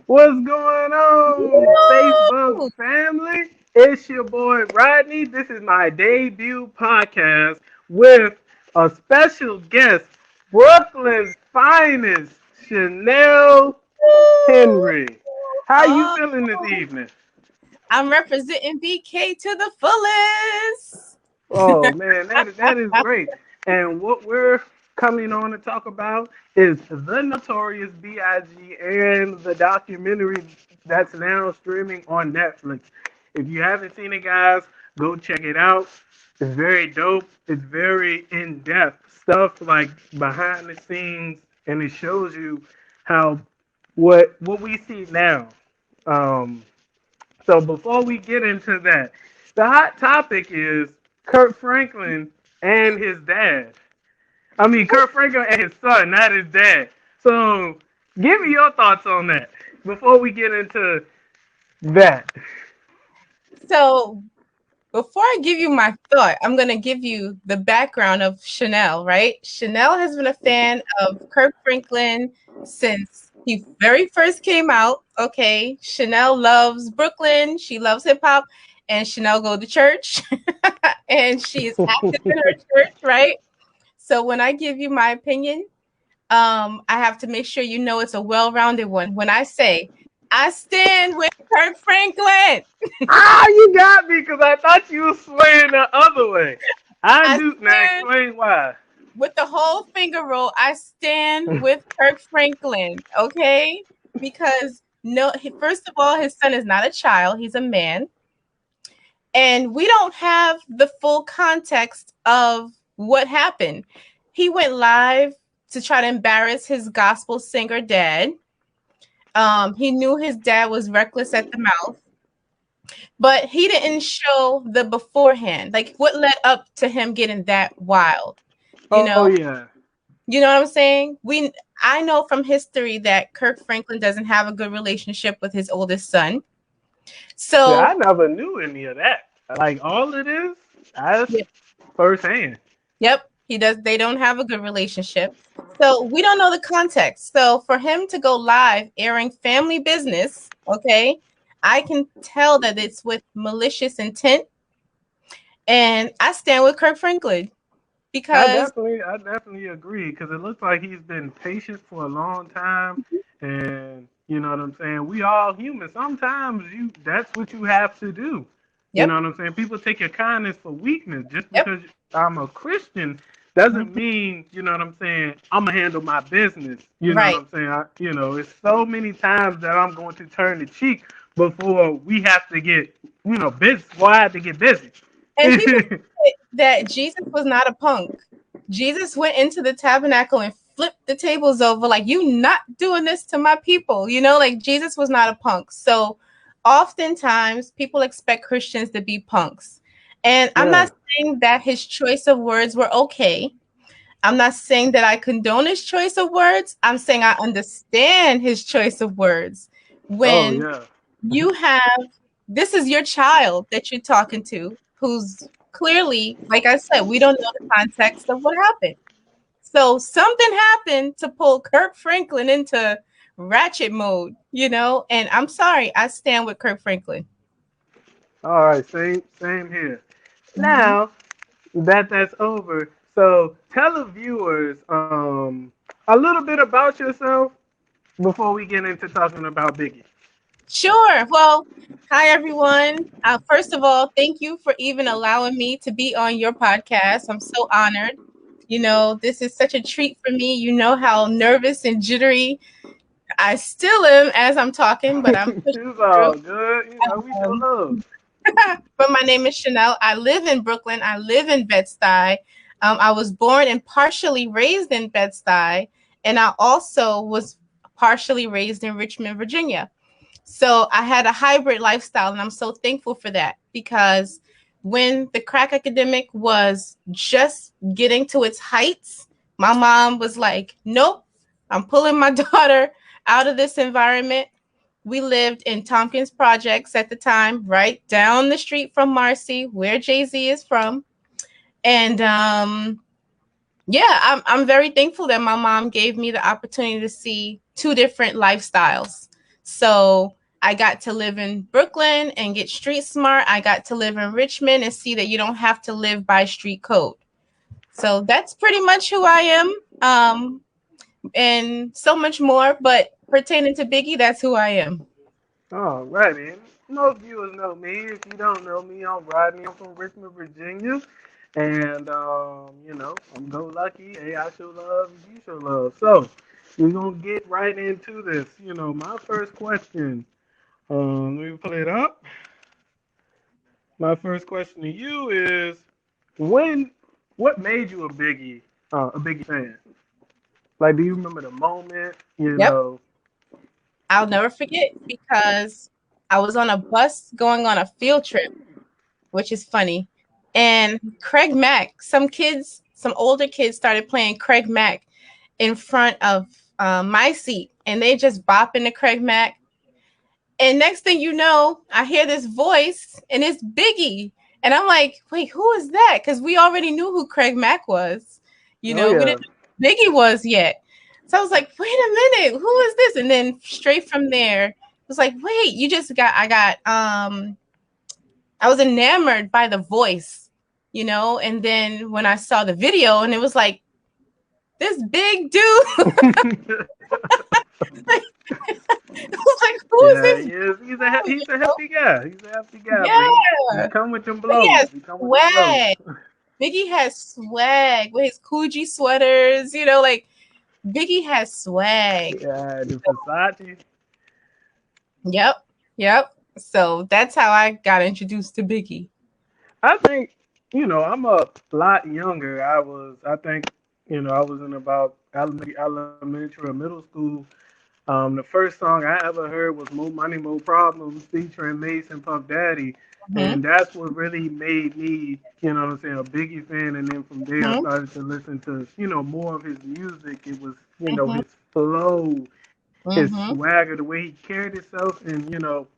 What's going on, Facebook Woo! family? It's your boy Rodney. This is my debut podcast with a special guest, Brooklyn's finest, Chanel Henry. How you Oh, feeling this evening? I'm representing BK to the fullest. Oh man, that is great. And what we're coming on to talk about is the Notorious B.I.G. and the documentary that's now streaming on Netflix. If you haven't seen it, guys, go check it out. It's very dope. It's very in depth stuff like behind the scenes, and it shows you how what we see now. Um, so before we get into that, the hot topic is Kurt Franklin and his dad. I mean, Kurt Franklin and his son, not his dad. So give me your thoughts on that before we get into that. So, before I give you my thought, I'm going to give you the background of Chanel, right? Chanel has been a fan of Kirk Franklin since he very first came out. Okay. Chanel loves Brooklyn. She loves hip hop. And Chanel go to church. And she is active in her church, right? So when I give you my opinion, I have to make sure you know it's a well-rounded one. When I say I stand with Kirk Franklin, Ah, you got me because I thought you were swaying the other way. I I do. Now stand explain why. with the whole finger roll. I stand with Kirk Franklin, okay? Because no, first of all, his son is not a child; he's a man, and we don't have the full context of what happened. He went live to try to embarrass his gospel singer dad. He knew his dad was reckless at the mouth, but he didn't show the beforehand, like what led up to him getting that wild. You Oh know, yeah. you know what I'm saying? I know from history that Kirk Franklin doesn't have a good relationship with his oldest son. See, I So, never knew any of that. Like all it is, I yeah, firsthand. yep, he does. They don't have a good relationship. So we don't know the context. So for him to go live airing family business, okay, I can tell that it's with malicious intent. And I stand with Kirk Franklin because I definitely agree because it looks like he's been patient for a long time, and you know what I'm saying. We all human. Sometimes that's what you have to do. You know yep, what I'm saying. People take your kindness for weakness. Just yep, because I'm a Christian doesn't mhm, mean you know what I'm saying. I'm gonna handle my business. You know what right. I'm saying. It's so many times that I'm going to turn the cheek before we have to get busy. Well, I have to get busy. And people forget that Jesus was not a punk. Jesus went into the tabernacle and flipped the tables over, like, you not doing this to my people. Like Jesus was not a punk. So oftentimes people expect Christians to be punks. And I'm Yeah. not saying that his choice of words were okay. I'm not saying that I condone his choice of words. I'm saying I understand his choice of words. Oh When yeah. you have this is your child that you're talking to, who's clearly, like I said, we don't know the context of what happened. So something happened to pull Kirk Franklin into ratchet mode. And I'm sorry, I stand with Kirk Franklin. All right, same here. Mhm. Now that that's over, so tell the viewers a little bit about yourself before we get into talking about Biggie. Sure. Well, hi everyone. First of all, thank you for even allowing me to be on your podcast. I'm so honored. This is such a treat for me. You know how nervous and jittery I still am as I'm talking, but I'm pushing It's through. all good, we show Um, love. but my name is Chanel. I live in Brooklyn. I live in Bed-Stuy. I was born and partially raised in Bed-Stuy, and I also was partially raised in Richmond, Virginia. So I had a hybrid lifestyle, and I'm so thankful for that because when the crack epidemic was just getting to its heights, my mom was like, nope, I'm pulling my daughter out of this environment. We lived in Tompkins Projects at the time, right down the street from Marcy, where Jay-Z is from. And yeah, I'm very thankful that my mom gave me the opportunity to see two different lifestyles. So I got to live in Brooklyn and get street smart. I got to live in Richmond and see that you don't have to live by street code. So that's pretty much who I am. And so much more, but pertaining to Biggie, that's who I am. All righty. Most viewers know me. If you don't know me, I'm Rodney. I'm from Richmond, Virginia. And, I'm Go Lucky. Hey, I show love. You show love. So, we're going to get right into this. My first question, let me pull it up. My first question to you is, when, what made you a Biggie fan? Like, do you remember the moment, Yep. I'll never forget because I was on a bus going on a field trip, which is funny. And Craig Mack, some older kids started playing Craig Mack in front of my seat, and they just bopping to Craig Mack. And next thing you know, I hear this voice, and it's Biggie. And I'm like, wait, who is that? Because we already knew who Craig Mack was. We didn't know who Biggie was yet. So I was like, wait a minute, who is this? And then straight from there, it was like, wait, I was enamored by the voice, and then when I saw the video and it was like, this big dude. Like, I was like, who is this? He's a hefty guy. He's a hefty guy. Yeah. He come with them blows. He swag. Biggie has swag with his Coogee sweaters. Biggie has swag. Yeah, the Versace. Yep. So that's how I got introduced to Biggie. I think, I'm a lot younger. I think, I was in about elementary or middle school. The first song I ever heard was More Money, More Problems featuring Mace and Puff Daddy. Mm-hmm. And that's what really made me, a Biggie fan. And then from there, I started to listen to, more of his music. It was, his flow, his swagger, the way he carried himself, and,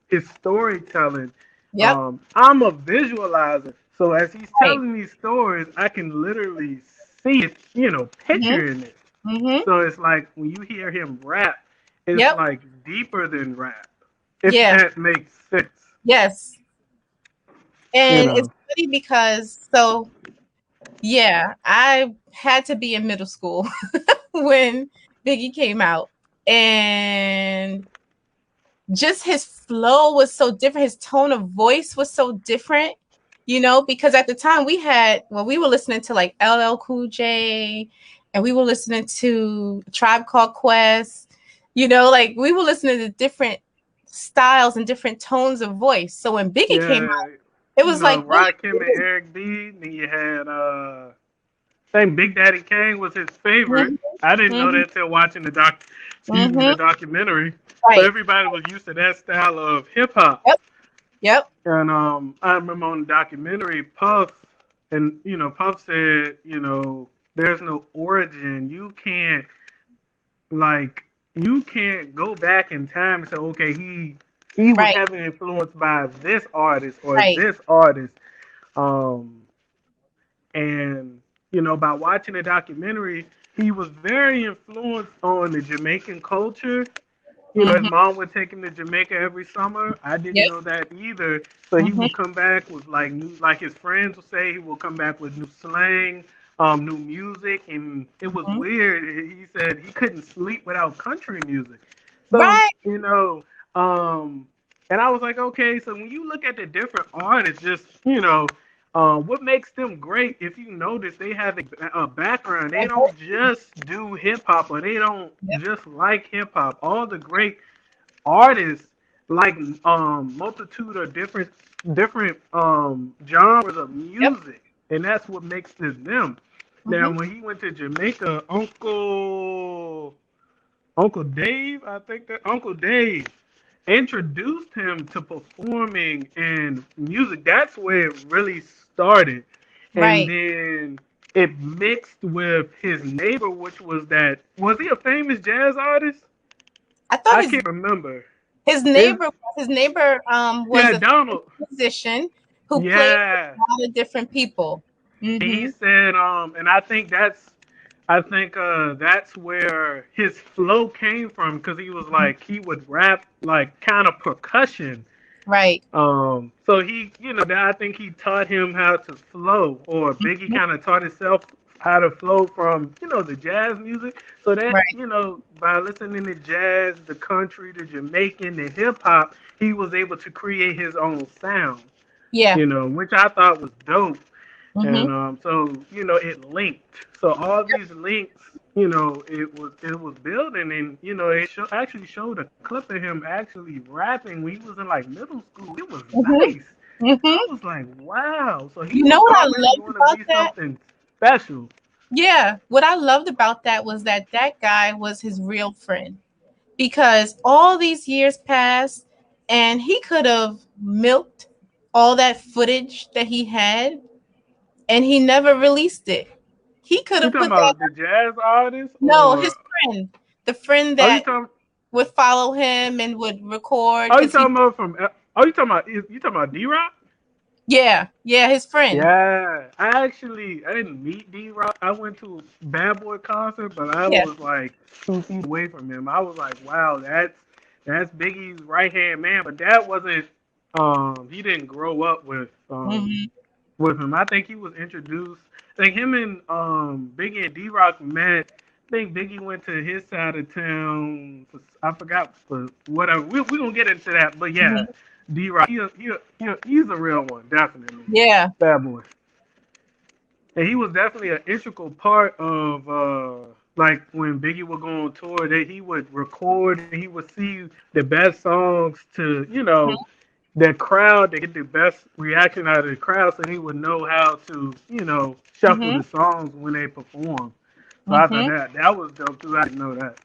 his storytelling. Yep. I'm a visualizer. So as he's telling these stories, I can literally see it, picturing it. Mm-hmm. So it's like when you hear him rap, it's like deeper than rap. If that makes sense. Yes. And it's funny because, I had to be in middle school when Biggie came out. And just his flow was so different. His tone of voice was so different, because at the time we were listening to like LL Cool J, and we were listening to Tribe Called Quest. We were listening to different styles and different tones of voice. So when Biggie came out, it was like Rakim and Eric B. Then you had I think Big Daddy Kane was his favorite. I didn't know that till watching the documentary. Right. So everybody was used to that style of hip hop. Yep. And I remember on the documentary, Puff said, there's no origin. You can't go back in time and say, okay, he was heavily influenced by this artist or this artist. And, by watching the documentary, he was very influenced on the Jamaican culture. His mom would take him to Jamaica every summer. I didn't know that either. So he would come back with like his friends would say, he will come back with new slang, new music, and it was weird. He said he couldn't sleep without country music. So, and I was like, okay, so when you look at the different artists, just, what makes them great, if you notice, they have a background. They don't just do hip-hop, or they don't just like hip-hop. All the great artists like multitude of different genres of music, and that's what makes them. Now, when he went to Jamaica, Uncle Dave, I think that Uncle Dave introduced him to performing and music. That's where it really started. And then it mixed with his neighbor, which was he a famous jazz artist? I can't remember. His neighbor was Donald, a musician who played with a lot of different people. He said, and I think I think that's where his flow came from because he was like he would rap like kind of percussion. Right. So he, I think he taught him how to flow, or Biggie kind of taught himself how to flow from, the jazz music. So that, Right. by listening to jazz, the country, the Jamaican, the hip hop, he was able to create his own sound, Yeah. which I thought was dope. Mm-hmm. And so it linked. So all these links, it was building, and actually showed a clip of him actually rapping when he was in like middle school. It was Mm-hmm. nice. I Mm-hmm. was like, wow. So he You know was what I already loved going to about be that? something special. Yeah, what I loved about that was that that guy was his real friend, because all these years passed and he could have milked all that footage that he had and he never released it. He could You have talking put that. about the jazz artist, No, or his friend, the friend are you that talking? would follow him and would record Are you because he, talking about from? Are you talking about D-Rock? yeah, yeah, his friend. Yeah, I didn't meet D-Rock. I went to a Bad Boy concert, but I Yeah. was like 2 feet away from him. I was like, wow, that's Biggie's right hand man. But that wasn't. He didn't grow up Hmm. with him. I think he was introduced. I think him and Biggie and D-Rock met. I think Biggie went to his side of town. I forgot, but whatever. We gonna get into that. But yeah, Hmm. D-Rock, he's a real one, definitely. Yeah. Bad boy. And he was definitely an integral part of like when Biggie would go on tour, that he would record and he would see the best songs to, the crowd to get the best reaction out of the crowd, so he would know how to, shuffle Hmm. the songs when they perform. So I thought Hmm. that was dope too. I didn't know that.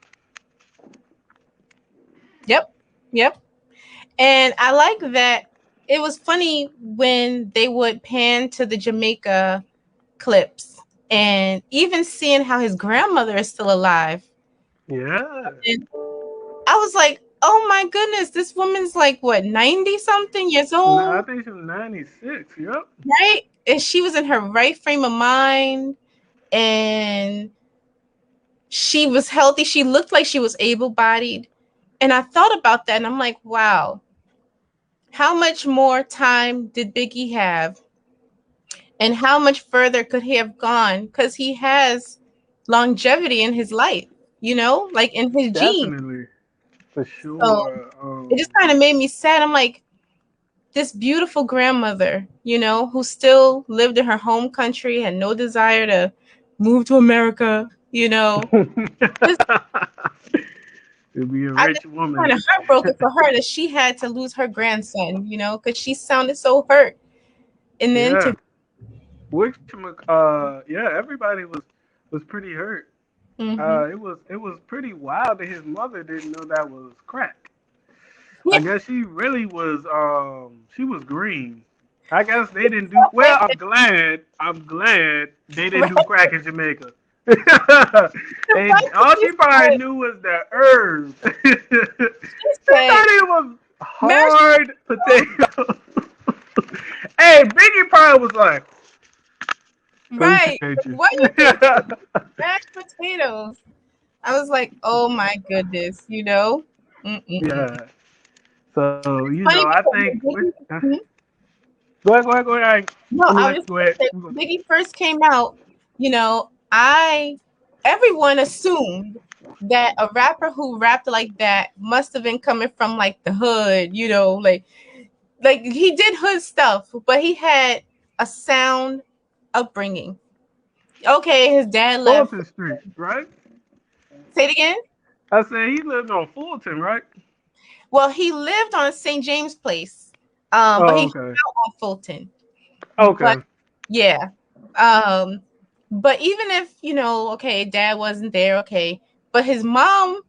Yep. Yep. And I like that it was funny when they would pan to the Jamaica clips and even seeing how his grandmother is still alive. Yeah. And I was like, oh my goodness, this woman's like what, 90 something years No, I old, think she's 96. Yep. right? And she was in her right frame of mind and she was healthy. She looked like she was able bodied. And I thought about that and I'm like, wow, how much more time did Biggie have? And how much further could he have gone? Because he has longevity in his life, like in his genes. Definitely. For So sure. it just kind of made me sad. I'm like, this beautiful grandmother, who still lived in her home country, had no desire to move to America, just To be a I rich just woman. kind of heartbroken for her that she had to lose her grandson, because she sounded so hurt in the Yeah. interview. Which yeah, everybody was pretty hurt. Hmm. It was pretty wild that his mother didn't know that was crack. I Yeah. guess she was green. I guess they didn't do well. I'm glad they didn't do Right. crack in Jamaica. The And fact that all she she probably said, knew was the herbs. She she said, thought it was mashed hard potatoes. potato. Hey, Biggie probably was like, Right. appreciate you. What you think? Mashed potatoes. I was like, oh my goodness, Mm-mm-mm. Yeah. So, It's funny I because think. when Biggie, Mhm. Go ahead. No, Let me I let was go ahead. just when Biggie first came out, I everyone assumed that a rapper who rapped like that must have been coming from like the hood, like he did hood stuff, but he had a sound upbringing. Okay, his dad left. Fulton Street, right? Say it again. I said he lived on Fulton, right? Well, he lived on St. James Place, but he Oh, hung okay. out on Fulton. But Okay. yeah, um, but even if okay, dad wasn't there, okay, but his mom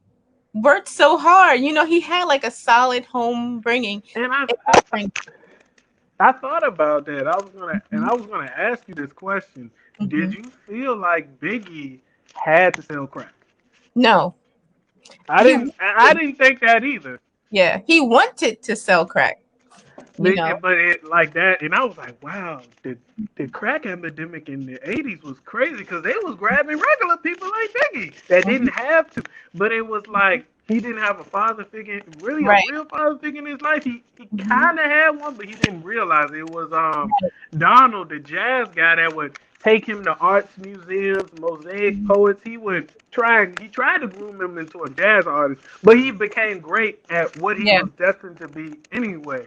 worked so hard. He had like a solid home bringing. And And upbringing. I thought about that. Mhm, I was gonna ask you this question. Did mhm. you feel like Biggie had to sell crack? No, I he didn't. I wanted, didn't think that either. yeah, he wanted to sell crack. You know, But it like that, and I was like, wow, the crack epidemic in the '80s was crazy because they was grabbing regular people like Biggie that didn't Mhm. have to, but it was like he didn't have a father figure, really a Right. real father figure in his life. He Hmm. kind of had one, but he didn't realize it was Donald, the jazz guy that would take him to arts museums, mosaic poets. He tried to groom him into a jazz artist, but he became great at what he Yeah. was destined to be anyway.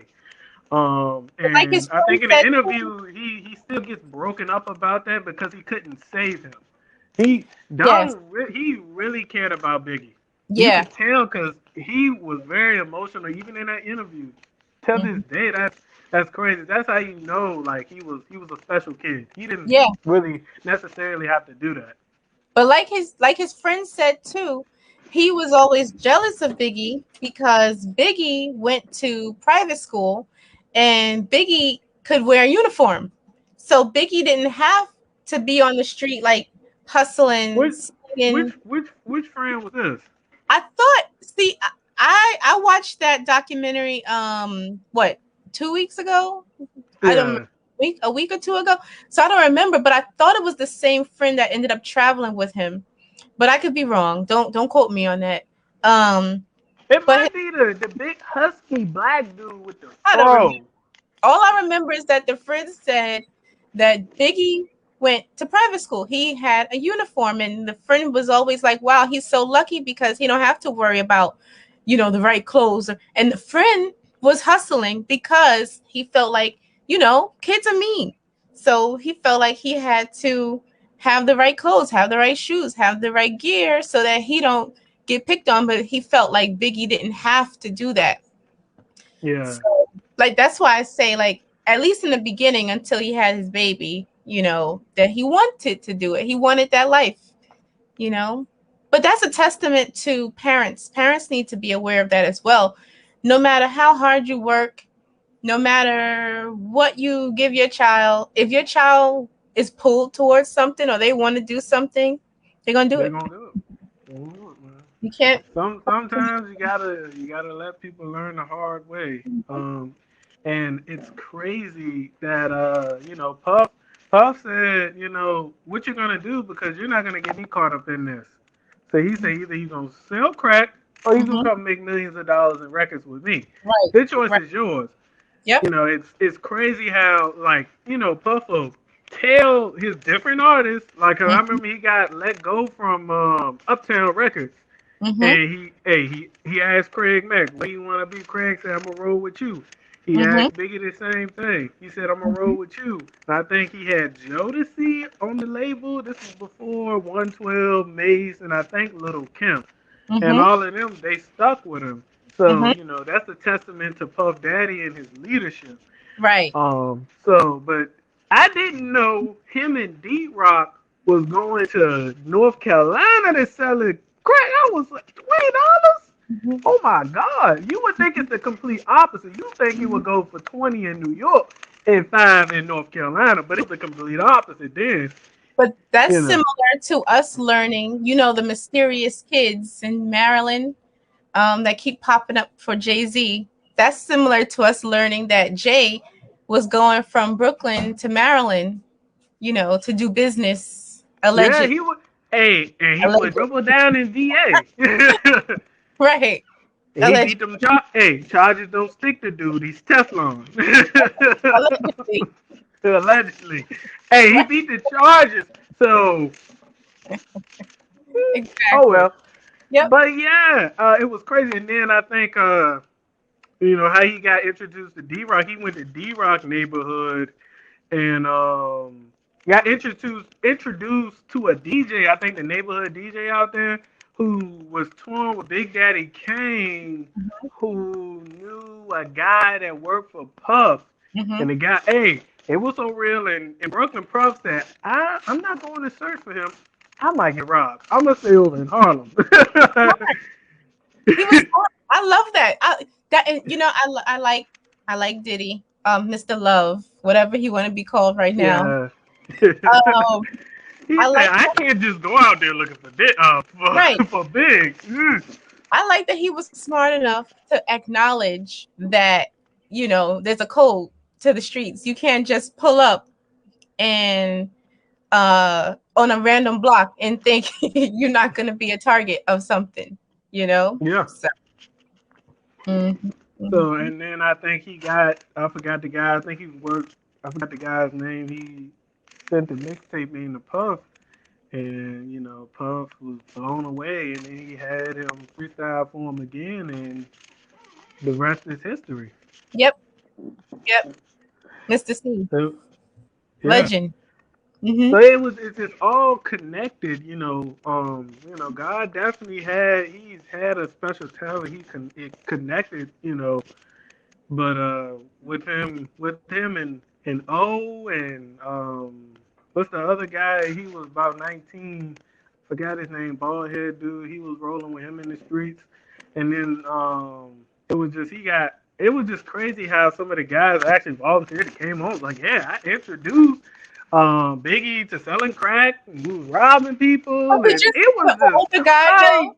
Like his And I friend think in said the too. interview, he still gets broken up about that because he couldn't save him. He Yes. he really cared about Biggie. You Yeah. could tell because he was very emotional, even in that interview. To this Hmm. day, that's crazy. That's how you know, like he was a special kid. He didn't Yeah. really necessarily have to do that. But like his friend said too, he was always jealous of Biggie because Biggie went to private school and Biggie could wear a uniform. So Biggie didn't have to be on the street like hustling, Which singing. which friend was this? I thought, see, I watched that documentary what, 2 weeks ago? I don't remember, Yeah, a week or two ago. So I don't remember, but I thought it was the same friend that ended up traveling with him. But I could be wrong. Don't quote me on that. Um, it but might be the big husky black dude with the I don't remember. fro. All I remember is that the friend said that Biggie went to private school. He had a uniform, and the friend was always like, "Wow, he's so lucky because he don't have to worry about, the right clothes." And the friend was hustling because he felt like, kids are mean, so he felt like he had to have the right clothes, have the right shoes, have the right gear, so that he don't get picked on. But he felt like Biggie didn't have to do that. Yeah, So, like, that's why I say, like, at least in the beginning, until he had his baby, that he wanted to do it. He wanted that life, you know. But that's a testament to parents. Parents need to be aware of that as well. No matter how hard you work, no matter what you give your child, if your child is pulled towards something or they want to do something, they're gonna do they're it. gonna do it. They're gonna do it, man. You can't. Sometimes you gotta let people learn the hard way. And it's crazy that Puff said, what you gonna do because you're not gonna get me caught up in this. So he said either he's gonna sell crack or he's gonna Mhm. come make millions of dollars in records with me. Right. The choice Right. is yours. Yep. It's crazy how like Puff will tell his different artists like I Mhm. remember he got let go from Uptown Records Mhm. and he asked Craig Mack, "Where you want to be?" Craig said, "I'm gonna roll with you." He Mhm. asked Biggie the same thing. He said, "I'm gonna roll Mhm. with you." And I think he had Jodeci on the label. This was before 112, Mace, and I think Little Kim. And Mhm. all of them, they stuck with him. So Mhm. that's a testament to Puff Daddy and his leadership. Right. But I didn't know him and D Rock was going to North Carolina to sell it crack. I was like, $20? Mhm. Oh my God. You would think it's the complete opposite. You think he would go for 20 in New York and 5 in North Carolina, but it was the complete opposite then, But that's you know. similar to us learning, the mysterious kids in Maryland, that keep popping up for Jay-Z. That's similar to us learning that Jay was going from Brooklyn to Maryland, to do business. Yeah, Alleged. he would. Hey, and he would Alleged. double down in VA. Right. He Alleged. beat them. Hey, charges don't stick to dude. He's Teflon. Allegedly. Allegedly. Hey, he beat the charges. So, oh Exactly. well. Yep. But yeah, it was crazy. And then I think, how he got introduced to D Rock. He went to D Rock neighborhood and got introduced to a DJ. I think the neighborhood DJ out there who was touring with Big Daddy Kane, who knew a guy that worked for Puff, Hmm. and the guy, hey, it was so real. And Brooklyn Puff said, I'm not going to search for him. I might get robbed. I'm gonna stay over in Harlem. He was smart. I love that. I like Diddy, Mr. Love, whatever he want to be called right now. Yeah. Um, He I said, like I can't just go out there looking for right. for big. I like that he was smart enough to acknowledge that you know, there's a code to the streets. You can't just pull up and on a random block and think you're not going to be a target of something, you know? Yeah. So, mhm, So mhm. and then I think he got I forgot the guy. I think he worked. I forgot the guy's name. He sent the mixtape in to Puff, and Puff was blown away, and then he had him freestyle for him again, and the rest is history. Yep, yep. Mr. C, So yeah. legend. So Hmm. it's just all connected, God definitely he's had a special talent. It connected, but with him and O and what's the other guy? He was about 19. Forgot his name. Bald head dude. He was rolling with him in the streets, and then it was just he got. It was just crazy how some of the guys actually volunteered and came on. Like, yeah, I introduced Biggie to selling crack, and we was robbing Oh, people, did and you it see was the just older guy tight, though?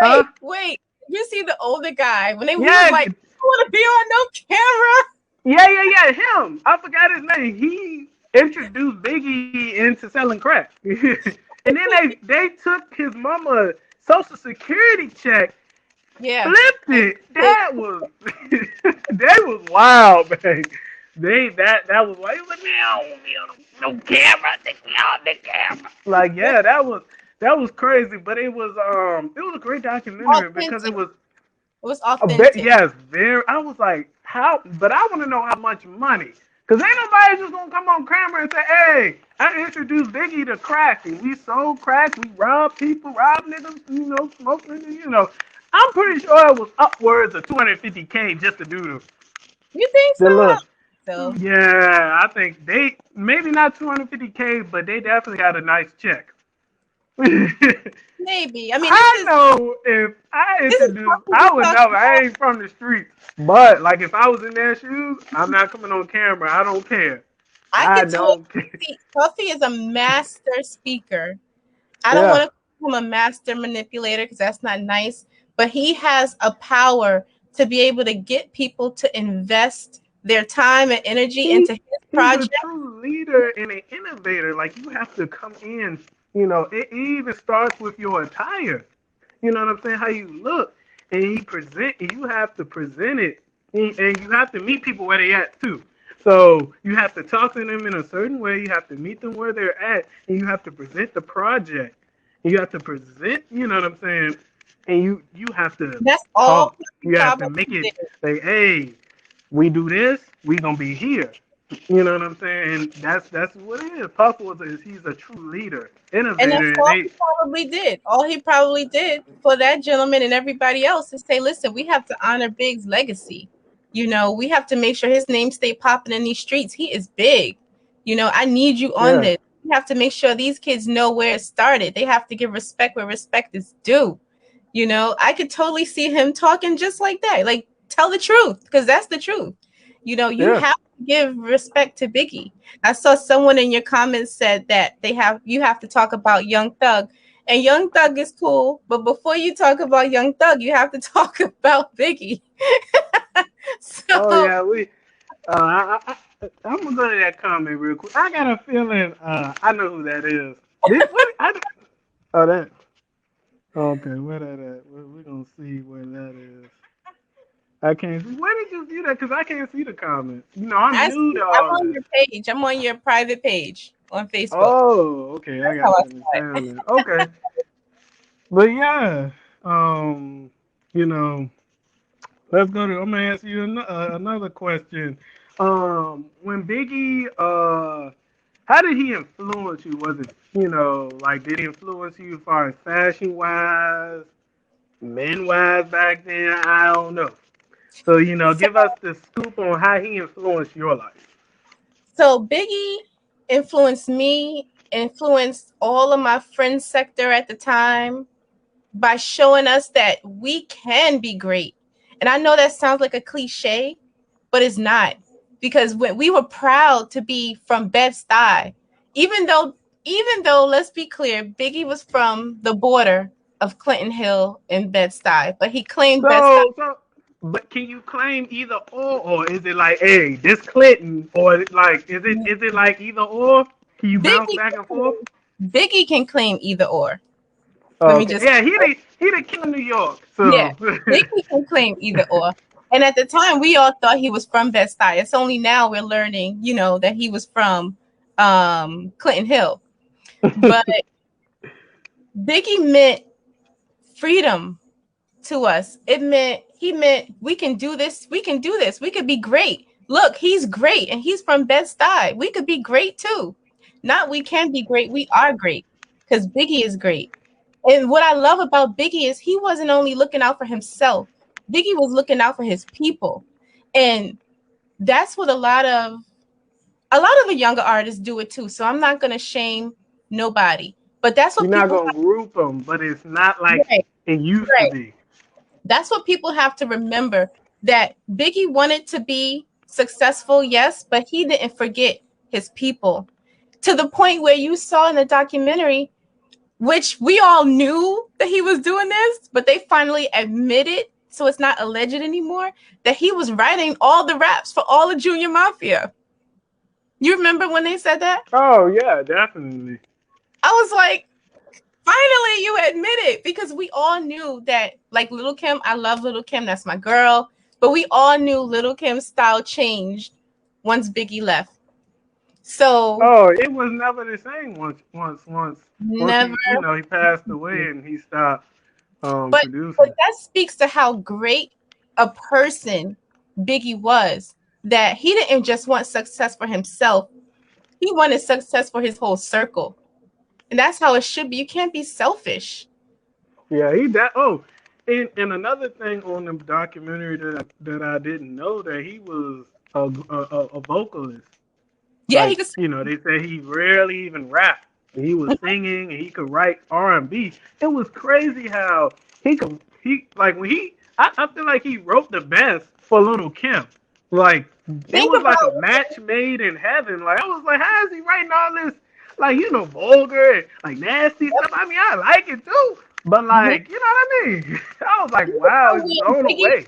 huh? Wait. Did you see the older guy when he was Yeah, like, I want to be on no camera? yeah, him. I forgot his name. He introduced Biggie into selling crack, and then they took his mama social security check, Yeah. flipped And it. That was that was wild, man. That was why he was like, man, I don't want me on no camera. Take me on the camera. Like, yeah, that was crazy, but it was a great documentary because it authentic. was It was a bit, authentic. yes, very. I was like, how? But I want to know how much money. Cause ain't nobody just gonna come on camera and say, "Hey, I introduced Biggie to crack, and we sold crack, we robbed people, robbed niggas, smoked niggas." I'm pretty sure it was upwards of 250K just to do You think so? the I look. don't think so. Yeah, I think they maybe not 250K, but they definitely got a nice check. Maybe. I mean, I know if I this is introduced, what I we would talk never. I about. ain't from the streets, but like if I was in their shoes, I'm not coming on camera. I don't care. I I could totally don't care. see Puffy is a master speaker. I don't Yeah, want to call him a master manipulator because that's not nice, but he has a power to be able to get people to invest their time and energy he into his he's a project. true leader and an innovator. Like you have to come in. It even starts with your attire. You know what I'm saying? How you look, and You have to present it, and you have to meet people where they at too. So you have to talk to them in a certain way. You have to meet them where they're at, and you have to present the project. You have to present. You know what I'm saying? And you have to That's all talk. Puffy You have to make probably it did. say, "Hey, we do this. We gonna be here." You know what I'm saying? And that's what it is. He's a true leader, And that's innovator, and all they he probably did. All he probably did for that gentleman and everybody else is say, listen, we have to honor Big's legacy. You know, we have to make sure his name stay popping in these streets. He is big. You know, I need you on yeah. this. We have to make sure these kids know where it started. They have to give respect where respect is due. You know, I could totally see him talking just like that. Like, tell the truth, because that's the truth. You know, you Yeah. have to give respect to Biggie. I saw someone in your comments said that you have to talk about Young Thug. And Young Thug is cool, but before you talk about Young Thug, you have to talk about Biggie. Oh So yeah, I'm gonna go to that comment real quick. I got a feeling I know who that is. Oh that okay, where that at? We're gonna see where that is. I can't see. Where did you see that? Cause I can't see the comments. I'm I new see, to I'm all on this. your page. I'm on your private page on Facebook. Oh, okay. I That's how gotta I finish saw it. down there. Okay, but yeah, um, you know, let's go to. I'm gonna ask you another question. When Biggie, how did he influence you? Was it, like, did he influence you as far as fashion wise, men wise back then? I don't know. So, So give us the scoop on how he influenced your life. so Biggie influenced me, influenced all of my friend sector at the time by showing us that we can be great. And I know that sounds like a cliche, but it's not. Because when we were proud to be from Bed-Stuy, even though even though let's be clear, Biggie was from the border of Clinton Hill and Bed-Stuy, but he claimed Bed-Stuy. So, so, but can you claim either or is it like, hey, this Clinton, or like, is it like either or? Can you bounce Biggie, back and forth? Biggie can claim either or. Let Oh, me okay, just, yeah, he the king of New York, yeah, so Biggie can claim either or. And at the time, we all thought he was from Bed-Stuy. It's only now we're learning, that he was from Clinton Hill. But Biggie meant freedom to us. He meant we can do this. We can do this. We could be great. Look, he's great, and he's from Bed-Stuy. We could be great too. Not we can be great. We are great because Biggie is great. And what I love about Biggie is he wasn't only looking out for himself. Biggie was looking out for his people, and that's what a lot of the younger artists do it too. So I'm not gonna shame nobody, but that's you're what not people gonna group them, but it's not like right, it used to right. be. That's what people have to remember, that Biggie wanted to be successful, yes, but he didn't forget his people, to the point where you saw in the documentary, which we all knew that he was doing this, but they finally admitted, so it's not alleged anymore, that he was writing all the raps for all the Junior Mafia. You remember when they said that? Oh yeah, definitely. I was like, finally you admit it, because we all knew that, like Little Kim, I love Little Kim, that's my girl, but we all knew Little Kim's style changed once Biggie left. So Oh, it was never the same once never, he passed away and he stopped but producing. that speaks to how great a person Biggie was, that he didn't just want success for himself, he wanted success for his whole circle. And that's how it should be. You can't be selfish. Yeah, he that. Oh, and another thing on the documentary that I didn't know, that he was a vocalist. Yeah, he Like, could. they said he rarely even rapped. He was singing and he could write R&B. It was crazy how he like when I feel like he wrote the best for Little Kim. Like, it Think was like a about. match made in heaven. Like, I was like, how is he writing all this, like, vulgar and like nasty stuff? I mean, I like it too. But Mhm. like, you know what I mean? I was like, Think wow, about it's when blown away.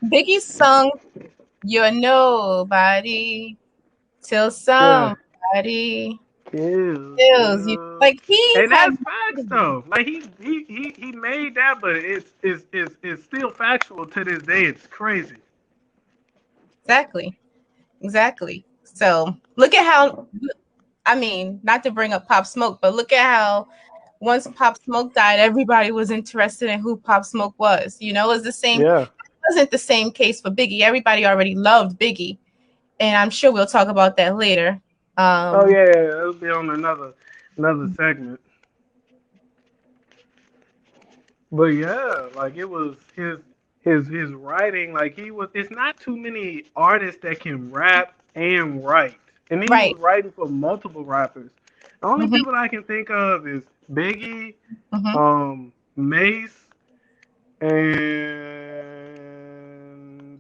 Biggie sung "You're Nobody" till Yeah. somebody Kills kills you. you. Like he And had that's facts though. Like he made that, but it's still factual to this day. It's crazy. exactly, exactly. So look at how. I mean, not to bring up Pop Smoke, but look at how once Pop Smoke died, everybody was interested in who Pop Smoke was. It was the same. Yeah. It wasn't the same case for Biggie. Everybody already loved Biggie, and I'm sure we'll talk about that later. Oh Um, yeah, yeah. It'll be on another segment. But yeah, like it was his writing. Like he was. It's not too many artists that can rap and write. And he right. was writing for multiple rappers. The only Mm-hmm, people I can think of is Biggie, mm-hmm. Mace, and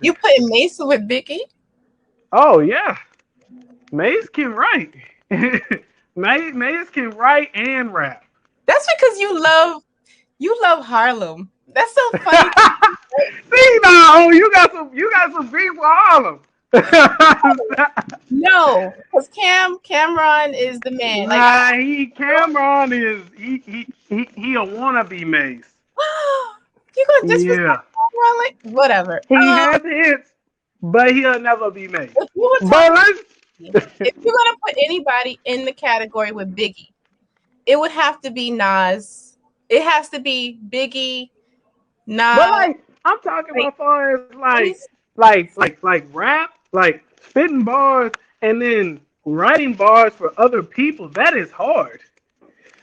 You put Mesa with Biggie? oh yeah, Mace can write. Mace can write and rap. That's because you love Harlem. That's so funny. See now, oh, you got some beef with Harlem. No, because Cameron is the man. Like Nah, Cameron is he a wannabe Mace. you gonna disrespect Yeah, Cameron? Like whatever. he has hits, but he'll never be Mace. If you were But talking, let's. if you're gonna put anybody in the category with Biggie, it would have to be Nas. It has to be Biggie, But Nas. like, I'm talking Like, about far as he's like rap, like spitting bars and then writing bars for other people. That is hard.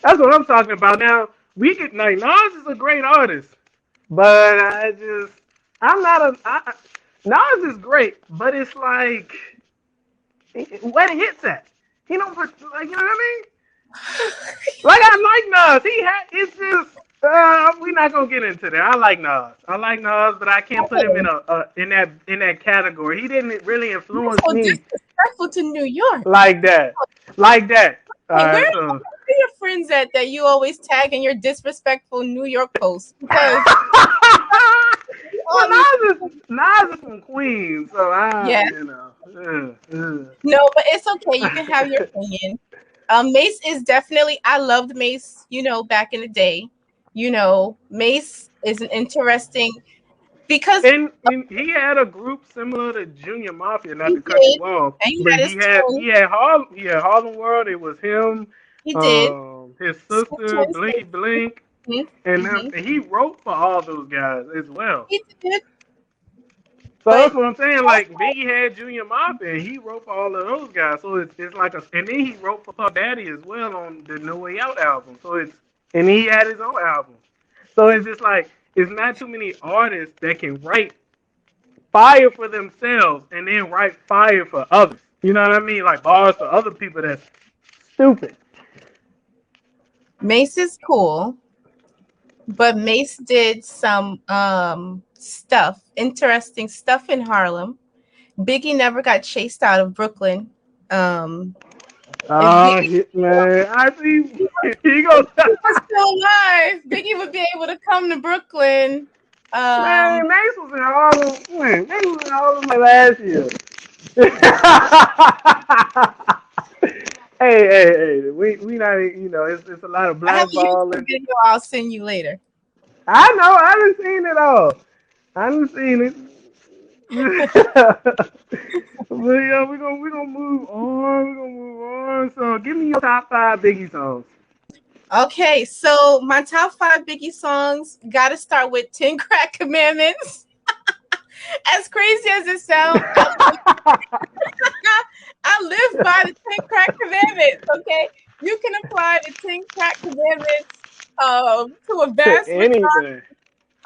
That's what I'm talking about. Now we could like Nas is a great artist, but I'm not Nas is great, but it's like where the hits at. He don't put like you know what I mean. Like I like Nas. It's just we're not gonna get into that. I like Nas. But I can't put him in that category. He didn't really influence so me disrespectful to New York. like that. Like that. All Hey, right, where so are your friends at that you always tag in your disrespectful New York posts? Because well, Nas is Nas is from Queens, so Yeah. uh. No, but it's okay. You can have your opinion. Mace is definitely. I loved Mace. Back in the day. Mace is an interesting because And he had a group similar to Junior Mafia, not he to cut did, you off, and he but had his twins. he had Harlem World. It was him, He did. his School sister twins. Blinky Blink, and Mm-hmm. and he wrote for all those guys as well. He did, So but that's what I'm saying. Like also, Biggie had Junior Mafia, and he wrote for all of those guys. So it's like and then he wrote for Puff Daddy as well on the No Way Out album. And he had his own album. So it's just like it's not too many artists that can write fire for themselves and then write fire for others. You know what I mean? Like bars for other people that's stupid. Mace is cool. But Mace did some stuff, interesting stuff in Harlem. Biggie never got chased out of Brooklyn. If Oh, Biggie, man. I see. He if goes, Biggie was still alive, Biggie would be able to come to Brooklyn. man, Mace was in Harlem. Man, Mace was in Harlem like last year. hey, we not, it's a lot of I have a YouTube blackballing. video I'll send you later. I know, I haven't seen it all. I haven't seen it. But yeah, we're gonna move on. We're gonna move on. So give me your top five Biggie songs. Okay, so my top 5 Biggie songs gotta start with 10 Crack Commandments. As crazy as it sounds, I live by the 10 Crack Commandments, okay? You can apply the 10 Crack Commandments to a vast Anything.